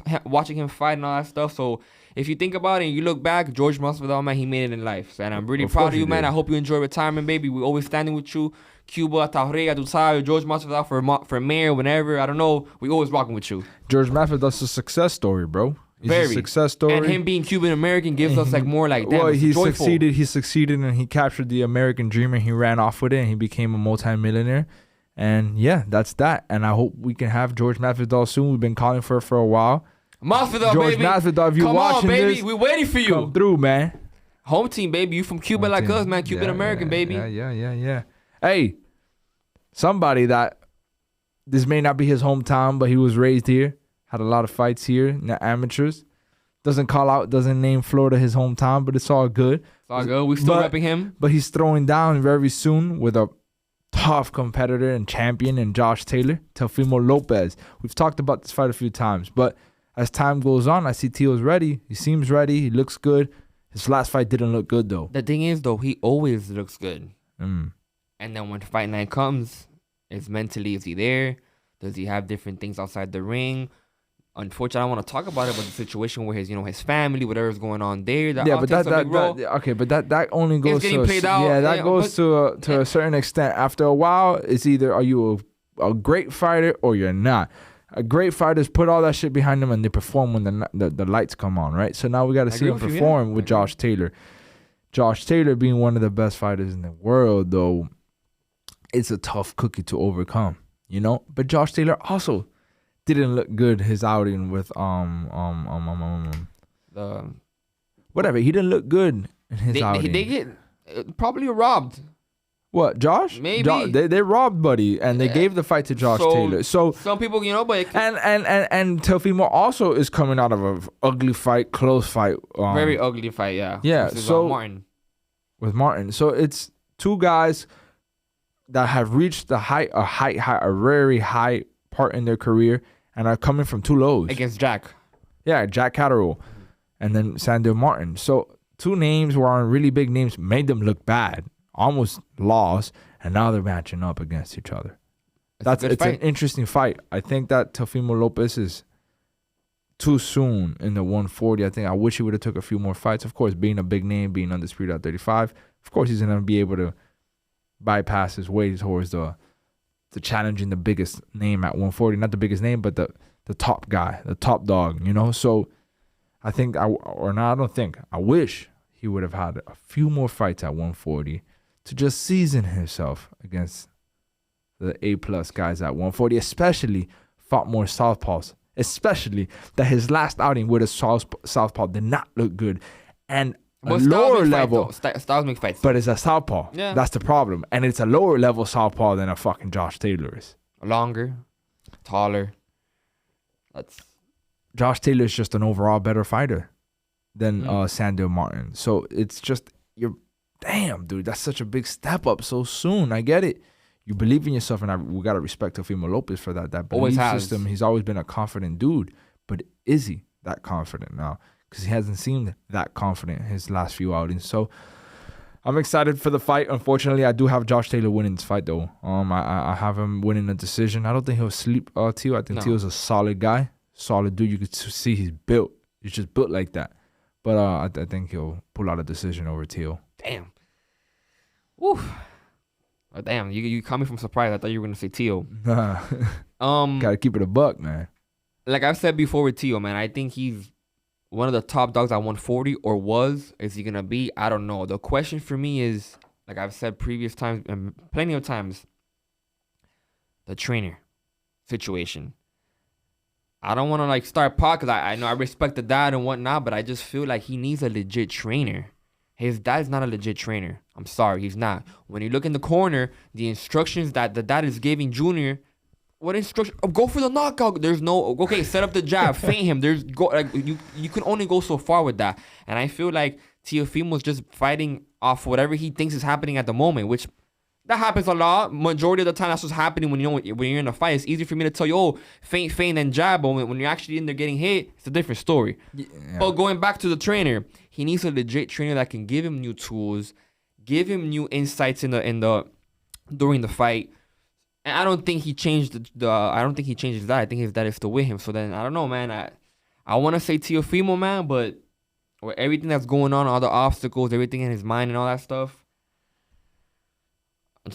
fight and all that stuff. So if you think about it and you look back, George Masvidal, man, he made it in life. And I'm really proud of you, man. I hope you enjoy retirement, baby. We're always standing with you. Cuba, Taurega, Dusai, George Masvidal for mayor, whenever. I don't know. We always rocking with you. George Masvidal's a success story, bro. He's a success story. And him being Cuban American gives us like more like that. Well, he succeeded and he captured the American dream and he ran off with it and he became a multi-millionaire. And yeah, that's that. And I hope we can have George Masvidal soon. We've been calling for a while. Masvidal, George baby. Masvidal, if you're watching baby. this, we're waiting for you. Come through, man. Home team, baby. You from Cuba like us, man. Cuban American, baby. Yeah. Hey, somebody that this may not be his hometown, but he was raised here. Had a lot of fights here in the amateurs. Doesn't call out, doesn't name Florida his hometown, but it's all good. It's all good. We still repping him. But he's throwing down very soon with a tough competitor and champion in Josh Taylor, Teofimo Lopez. We've talked about this fight a few times, but as time goes on, I see Teo's ready. He seems ready. He looks good. His last fight didn't look good, though. The thing is, though, he always looks good. Mm. And then when fight night comes, is he there? Does he have different things outside the ring? Unfortunately, I don't want to talk about it, but the situation where his family, whatever's going on there. But that only goes to a certain extent. After a while, it's either are you a great fighter or you're not. A great fighters put all that shit behind them and they perform when the lights come on, right? So now we got to see him perform with Josh Taylor. Josh Taylor being one of the best fighters in the world, though, it's a tough cookie to overcome, But Josh Taylor also didn't look good his outing with whatever. He didn't look good in his outing. They get probably robbed. What, Josh? Maybe they robbed Buddy and they gave the fight to Josh Taylor. So some people, but and Teofimo also is coming out of a ugly fight, close fight. Very ugly fight, yeah. Yeah. So Martin. With Martin, so it's two guys that have reached a very high part in their career and are coming from two lows against Jack. Yeah, Jack Catterall, and then Sandor Martin. So two names who are really big names made them look bad. Almost lost, and now they're matching up against each other. It's an interesting fight. I think that Teofimo Lopez is too soon in the 140. I wish he would have took a few more fights. Of course, being a big name, being undisputed at 35, of course he's gonna be able to bypass his way towards the challenging the biggest name at 140. Not the biggest name, but the top guy, the top dog. So I wish he would have had a few more fights at 140. To just season himself against the A+ guys at 140, especially fought more southpaws, especially that his last outing with a southpaw did not look good. And a lower level. Styles make fights. But it's a southpaw. Yeah. That's the problem. And it's a lower level southpaw than a fucking Josh Taylor is. Longer, taller. Josh Taylor is just an overall better fighter than Sandor Martin. So it's just, damn, dude, that's such a big step up so soon. I get it. You believe in yourself, and we got to respect Teofimo Lopez for that. That belief system, he's always been a confident dude. But is he that confident now? Because he hasn't seemed that confident in his last few outings. So I'm excited for the fight. Unfortunately, I do have Josh Taylor winning this fight, though. I have him winning a decision. I don't think he'll sleep Teo. I think Teo's a solid guy. Solid dude. You could see he's built. He's just built like that. But I think he'll pull out a decision over Teo. Damn. Woo. Oh, damn, you caught me from surprise. I thought you were gonna say Teo. Gotta keep it a buck, man. Like I've said before with Teo, man, I think he's one of the top dogs at 140 or was. Is he gonna be? I don't know. The question for me is, like I've said previous times and plenty of times, the trainer situation. I don't want to start pot because I know I respect the dad and whatnot, but I just feel like he needs a legit trainer. His dad's not a legit trainer. I'm sorry, he's not. When you look in the corner, the instructions that the dad is giving Junior, what instruction? Oh, go for the knockout. There's no, okay, set up the jab, feint him. You can only go so far with that. And I feel like Teofimo's just fighting off whatever he thinks is happening at the moment, which that happens a lot. Majority of the time, that's what's happening when you're in a fight. It's easy for me to tell you, feint, and jab. But when you're actually in there getting hit, it's a different story. Yeah. But going back to the trainer, he needs a legit trainer that can give him new tools, give him new insights during the fight. And I don't think he changed I don't think he changed his dad. I think his dad is still with him. So then I don't know, man. I want to say Teofimo, man, but with everything that's going on, all the obstacles, everything in his mind and all that stuff,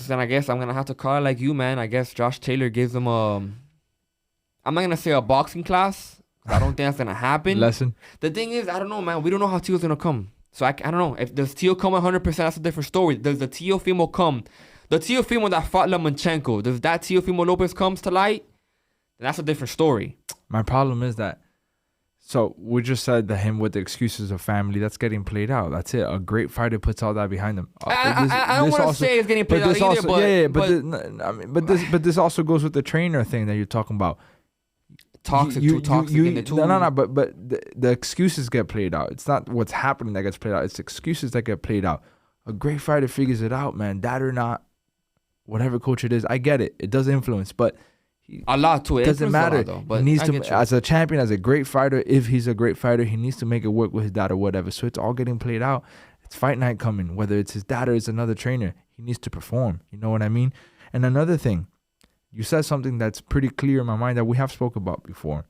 I guess I'm gonna have to call it like you, man. I guess Josh Taylor gives him I'm not gonna say a boxing class. I don't think that's gonna happen. Lesson. The thing is, I don't know, man. We don't know how Teo's gonna come. So I don't know. If does Teo come 100%, that's a different story. Does the Teofimo come? The Teofimo that fought Lomachenko, does that Teofimo Lopez comes to light? Then that's a different story. My problem is that So we just said that him with the excuses of family, that's getting played out. That's it. A great fighter puts all that behind him. I don't want to say it's getting played out either, but this also goes with the trainer thing that you're talking about. Toxic in the two. No. But the excuses get played out. It's not what's happening that gets played out. It's excuses that get played out. A great fighter figures it out, man. That or not, whatever coach it is, I get it. It does influence, but. A lot to it. Doesn't matter. Though, but he needs to, as a champion, as a great fighter, if he's a great fighter, he needs to make it work with his dad or whatever. So it's all getting played out. It's fight night coming, whether it's his dad or it's another trainer. He needs to perform. You know what I mean? And another thing, you said something that's pretty clear in my mind that we have spoke about before.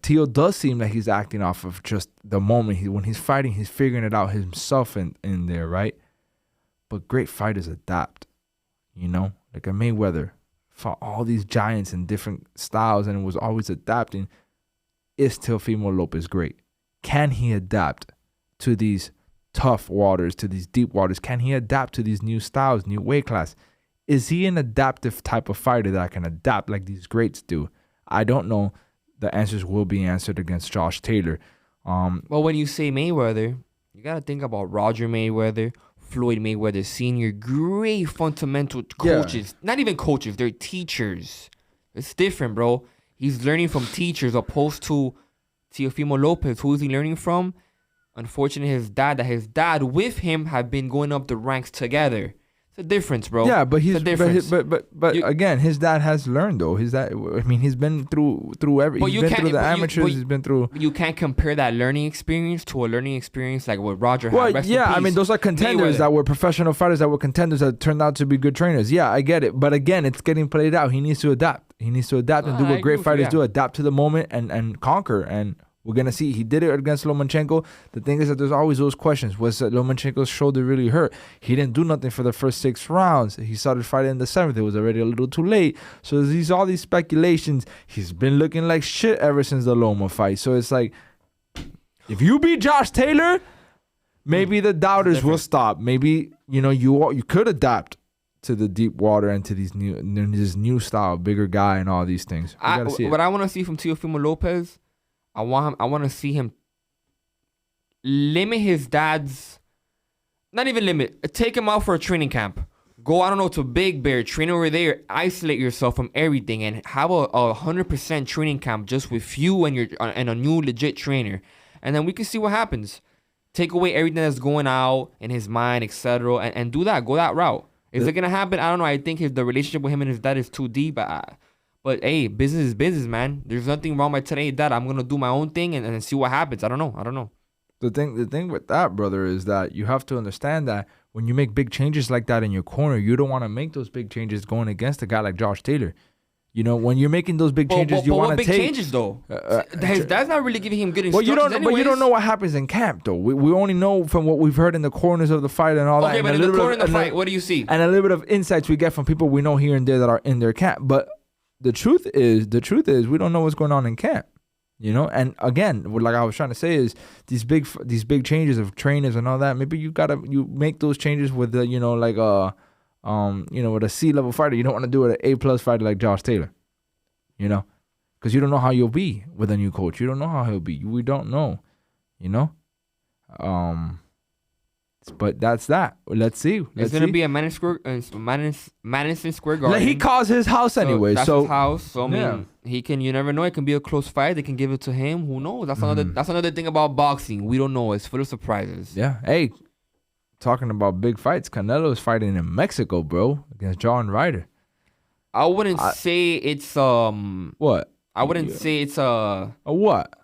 Teo does seem like he's acting off of just the moment. When he's fighting, he's figuring it out himself in there, right? But great fighters adapt, you know? Like a Mayweather. Fought all these giants in different styles and was always adapting. Is Teofimo Lopez great? Can he adapt to these tough waters, to these deep waters? Can he adapt to these new styles, new weight class? Is he an adaptive type of fighter that can adapt like these greats do? I don't know. The answers will be answered against Josh Taylor. Well, when you say Mayweather, you got to think about Roger Mayweather, Floyd Mayweather Sr., great fundamental coaches. Yeah. Not even coaches, they're teachers. It's different, bro. He's learning from teachers opposed to Teofimo Lopez. Who is he learning from? Unfortunately, his dad with him have been going up the ranks together. It's a difference, bro. Yeah, but again, his dad has learned though. He's been through every. He's been through the amateurs. He's been through. You can't compare that learning experience to a learning experience like what Roger had. Well, yeah, I mean those are contenders that were professional fighters that were contenders that turned out to be good trainers. Yeah, I get it, but again, it's getting played out. He needs to adapt. He needs to adapt and do what great fighters do: adapt to the moment and conquer. And we're going to see. He did it against Lomachenko. The thing is that there's always those questions. Was Lomachenko's shoulder really hurt? He didn't do nothing for the first 6 rounds. He started fighting in the 7th. It was already a little too late. So there's all these speculations. He's been looking like shit ever since the Loma fight. So it's like, if you beat Josh Taylor, maybe the doubters will stop. Maybe, you could adapt to the deep water and to this new style, bigger guy and all these things. What I want to see from Teofimo Lopez, I want to see him limit his dad's, not even limit, take him out for a training camp. Go, I don't know, to Big Bear, train over there, isolate yourself from everything, and have a 100% training camp just with you and a new legit trainer. And then we can see what happens. Take away everything that's going out in his mind, etc., and do that. Go that route. Is it going to happen? I don't know. I think the relationship with him and his dad is too deep. But hey, business is business, man. There's nothing wrong with telling that I'm gonna do my own thing and see what happens. I don't know. The thing with that, brother, is that you have to understand that when you make big changes like that in your corner, you don't want to make those big changes going against a guy like Josh Taylor. When you're making those big changes, you want to take. But big changes though? That's not really giving him good instructions. But you don't know what happens in camp though. We only know from what we've heard in the corners of the fight and all that. Okay, but in the corner of the fight, what do you see? And a little bit of insights we get from people we know here and there that are in their camp, but. The truth is we don't know what's going on in camp, and again, like I was trying to say is these big changes of trainers and all that. Maybe you make those changes with with a C-level fighter. You don't want to do it an A+ fighter like Josh Taylor, because you don't know how you'll be with a new coach. You don't know how he'll be. We don't know, But that's that. Let's see. It's gonna be a Madison Square Garden. He calls his house anyway. That's his house. So I mean, he can. You never know. It can be a close fight. They can give it to him. Who knows? That's another thing about boxing. We don't know. It's full of surprises. Yeah. Hey, talking about big fights, Canelo is fighting in Mexico, bro, against John Ryder. I wouldn't say it's what? I wouldn't say it's a what?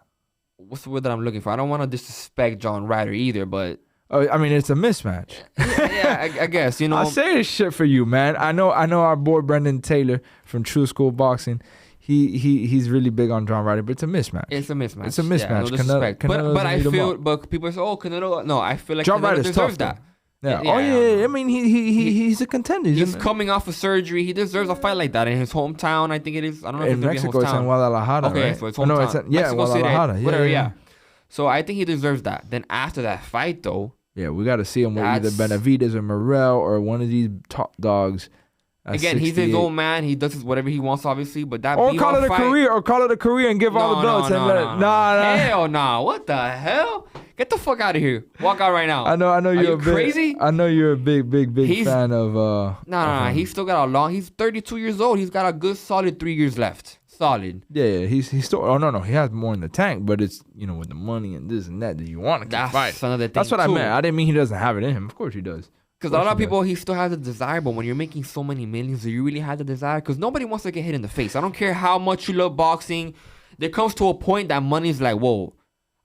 What's the word that I'm looking for? I don't want to disrespect John Ryder either, but. I mean, it's a mismatch. I guess, I'll say this shit for you, man. I know our boy Brendan Taylor from True School Boxing. He's really big on John Ryder, but it's a mismatch. It's a mismatch. It's a mismatch. Yeah, no but I feel, but people say, Canelo. No, I feel like John Canelo deserves that. Yeah. Yeah. I mean, he's a contender. He's coming off of surgery. He deserves a fight like that in his hometown. I think it is. I don't know. In Mexico, it's in Guadalajara. Okay, right? so it's hometown. Guadalajara. Whatever. Yeah. So I think he deserves that. Then after that fight, though. Yeah, we got to see him with either Benavidez or Morrell or one of these top dogs Again, he's his own man. He does whatever he wants, obviously. But that or call it a career, and give all the belts. Hell nah. What the hell? Get the fuck out of here. Walk out right now. I know you're crazy. I know you're a big fan of. Nah. He's still got a long. He's 32 years old. He's got a good solid 3 years left. Solid. Yeah. He's still. Oh no. He has more in the tank, but it's with the money and this and that you want to keep fighting. Another thing. That's what I meant. I didn't mean he doesn't have it in him. Of course he does. Because a lot of people, he still has a desire, but when you're making so many millions, do you really have the desire? Because nobody wants to get hit in the face. I don't care how much you love boxing. There comes to a point that money's like, whoa,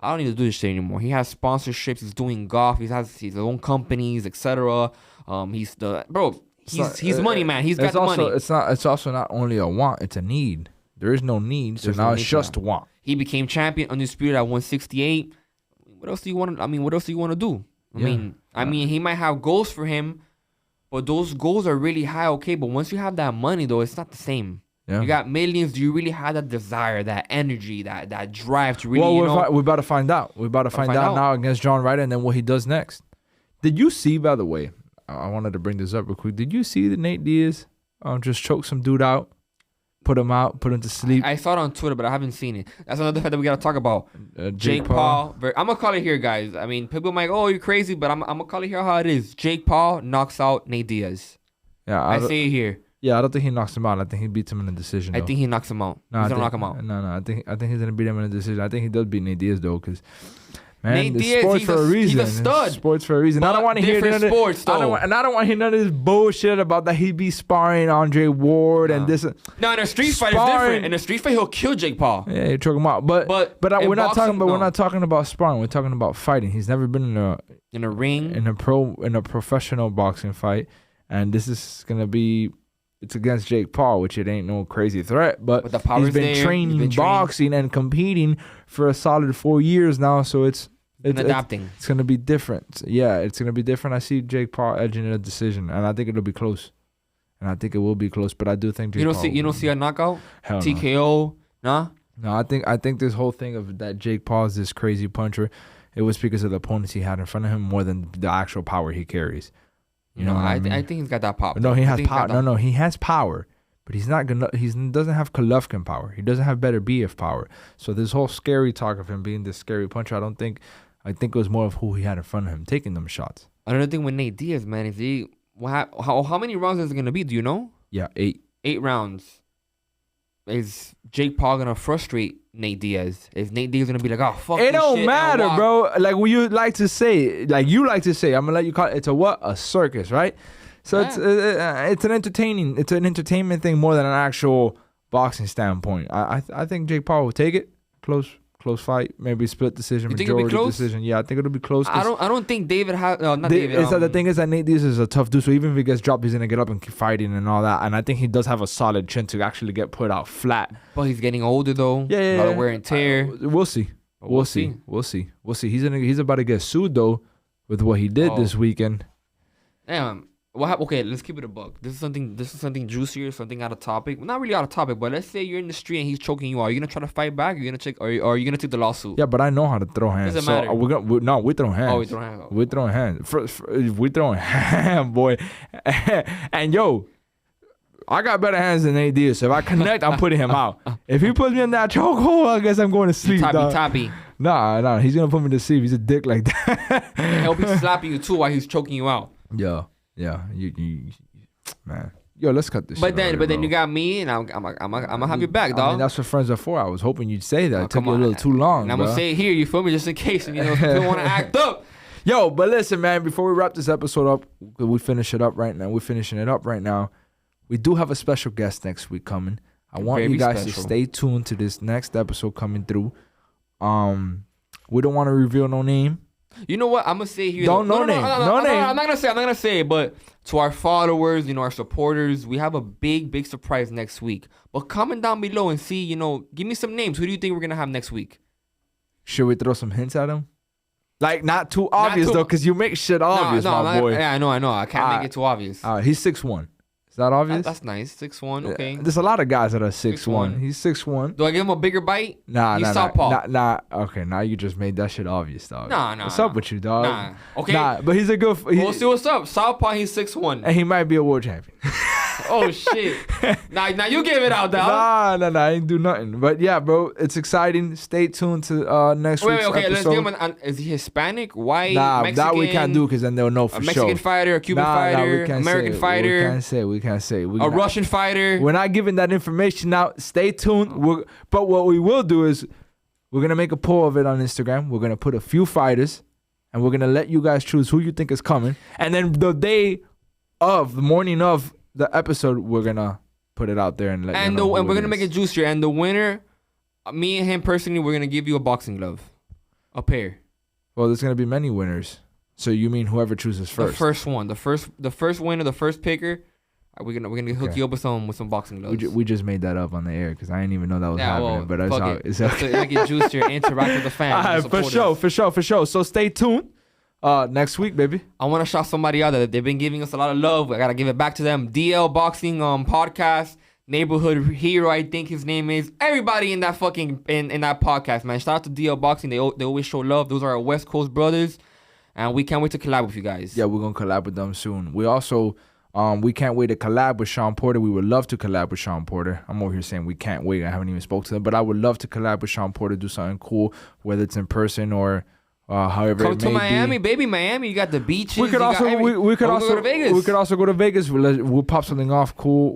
I don't need to do this shit anymore. He has sponsorships. He's doing golf. He has his own companies, etc. He's money, man. He's got the money. It's also not only a want. It's a need. There is no need, so now it's just want. He became champion, undisputed at 168. What else do you want? What else do you want to do? I mean, he might have goals for him, but those goals are really high, okay? But once you have that money, though, it's not the same. Yeah. You got millions. Do you really have that desire, that energy, that drive to really, we're about to find out. We're about to find out now against John Ryder and then what he does next. Did you see, by the way, I wanted to bring this up real quick. Did you see that Nate Diaz just choked some dude out? Put him out, put him to sleep. I saw it on Twitter, but I haven't seen it. That's another fact that we got to talk about. Jake Paul. I'm going to call it here, guys. I mean, people might go, oh, you're crazy, but I'm going to call it here how it is. Jake Paul knocks out Nate Diaz. Yeah, I say it here. Yeah, I don't think he knocks him out. I think he beats him in a decision, though. I think he knocks him out. No, he's going to knock him out. No, I think he's going to beat him in a decision. I think he does beat Nate Diaz, though, because... Man, Nate Diaz, he's a stud. Sports for a reason. I don't want to hear none of this. I don't want to hear none of this bullshit about that he be sparring Andre Ward and this. No, in a street fight is different. In a street fight, he'll kill Jake Paul. Yeah, he'll choke him out. But we're not talking about sparring. We're talking about fighting. He's never been in a ring, in a professional boxing fight, and this is gonna be. It's against Jake Paul, which it ain't no crazy threat, but he's been training boxing and competing for a solid 4 years now, so it's adapting. It's going to be different. Yeah, it's going to be different. I see Jake Paul edging in a decision, and I think it'll be close. And I think it will be close, but I do think Jake Paul... You don't see a knockout? Hell TKO? Nah? No, I think this whole thing of that Jake Paul is this crazy puncher, it was because of the opponents he had in front of him more than the actual power he carries. You know what I mean? I think he's got that pop. No, he has power. No, he has power. But he's not gonna. He doesn't have Golovkin power. He doesn't have better BF power. So this whole scary talk of him being this scary puncher, I think it was more of who he had in front of him taking them shots. Another thing with Nate Diaz, man, is how many rounds is it gonna be? Do you know? Yeah, 8. 8 rounds. Is Jake Paul gonna frustrate Nate Diaz? Is Nate Diaz gonna be like, oh fuck? It don't matter, bro. Like what you like to say, I'm gonna let you call it. It's a circus, right? So it's an entertainment thing more than an actual boxing standpoint. I think Jake Paul will take it close fight, maybe split decision, majority decision. Yeah, I think it'll be close. I don't think David has. No, not David. The thing is that Nate Diaz is a tough dude. So even if he gets dropped, he's gonna get up and keep fighting and all that. And I think he does have a solid chin to actually get put out flat. But he's getting older though. Yeah. A lot of wear and tear. We'll see. We'll see. He's about to get sued though with what he did this weekend. Damn. Okay, let's keep it a buck. This is something juicier, something out of topic. Well, not really out of topic, but let's say you're in the street and he's choking you out. Are you gonna try to fight back? Or are you gonna take the lawsuit? Yeah, but I know how to throw hands. Doesn't matter. We're throwing hands. Oh, we throwing hands. We're throwing hands. We're throwing hands, boy. And yo, I got better hands than Nate Diaz. So if I connect, I'm putting him out. If he puts me in that chokehold, I guess I'm going to sleep. Toppy. Nah, he's gonna put me to sleep. He's a dick like that. He'll be slapping you too while he's choking you out. Yeah, you man. Yo, let's cut this. But then you got me, and I'm gonna have you back, dog. I mean, that's what friends are for. I was hoping you'd say that. It took you a little too long. And I'm gonna say it here. You feel me? Just in case people want to act up. Yo, but listen, man. Before we wrap this episode up, we finish it up right now. We're finishing it up right now. We do have a special guest next week coming. I want you guys to stay tuned to this next episode coming through. We don't want to reveal no name. You know what? I'm gonna say here. No name. I'm not gonna say. But to our followers, our supporters, we have a big surprise next week. But comment down below and see. Give me some names. Who do you think we're gonna have next week? Should we throw some hints at them? Like not too obvious though, because you make shit obvious, my boy. Yeah, I know. I can't make it too obvious. He's 6'1". Is that obvious? That's nice. 6'1", okay. There's a lot of guys that are 6'1". He's 6'1". Do I give him a bigger bite? Nah, He's southpaw. Nah. Okay, now you just made that shit obvious, dog. Nah. What's up with you, dog? Nah. Okay. Nah, but he's a good... We'll see what's up. Southpaw, he's 6'1". And he might be a world champion. Oh shit! Now you give it out, dog. Nah, I ain't do nothing. But yeah, bro, it's exciting. Stay tuned to next week's episode. Let's give him is he Hispanic, white, Mexican? That we can't do because then they'll know for sure. A Mexican fighter, a Cuban fighter, American fighter. We can't say. A Russian fighter. We're not giving that information out. Stay tuned. But what we will do is we're gonna make a poll of it on Instagram. We're gonna put a few fighters, and we're gonna let you guys choose who you think is coming. And then the morning of the episode, we're gonna put it out there and let you know. And we're gonna make it juicier. And the winner, me and him personally, we're gonna give you a boxing glove, a pair. Well, there's gonna be many winners. So you mean whoever chooses first? The first one, the first winner, the first picker. We're gonna hook you up with some boxing gloves. We just made that up on the air because I didn't even know that was happening. But it's okay. Make it juicier, interact with the fans. For sure. So stay tuned. Next week, baby. I want to shout somebody out that they've been giving us a lot of love. I gotta give it back to them. DL Boxing podcast, Neighborhood Hero, I think his name is. Everybody in that fucking in that podcast, man. Shout out to DL Boxing. They always show love. Those are our West Coast brothers, and we can't wait to collab with you guys. Yeah, we're gonna collab with them soon. We also we can't wait to collab with Sean Porter. We would love to collab with Sean Porter. I'm over here saying we can't wait. I haven't even spoke to them, but I would love to collab with Sean Porter, do something cool, whether it's in person or however come to Miami, baby. Miami, you got the beaches. We could also go to Vegas. We could also go to Vegas. We'll pop something off cool.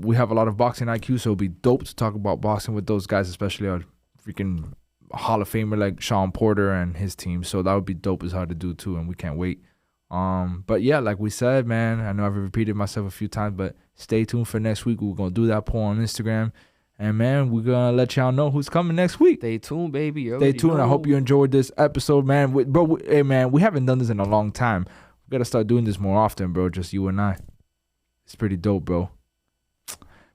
We have a lot of boxing IQ, so it'll be dope to talk about boxing with those guys, especially our freaking Hall of Famer like Sean Porter and his team. So that would be dope as hard to do too, and we can't wait. But yeah, like we said, man, I know I've repeated myself a few times, but stay tuned for next week. We're gonna do that poll on Instagram. And man, we're gonna let y'all know who's coming next week. Stay tuned, baby. Stay tuned. I hope you enjoyed this episode, man. Hey, man, we haven't done this in a long time. We gotta start doing this more often, bro. Just you and I. It's pretty dope, bro.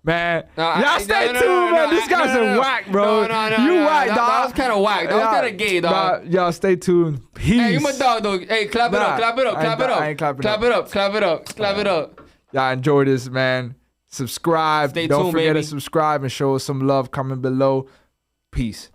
Man, y'all stay tuned, man. This guy's a whack, bro. No. You whack, dog. That was kind of whack. That was kind of gay, dog. Y'all stay tuned. Peace. Hey, you my dog, though. Hey, clap it up. I ain't clapping it up. Y'all enjoy this, man. Subscribe. Don't forget to subscribe and show us some love. Comment below. Peace.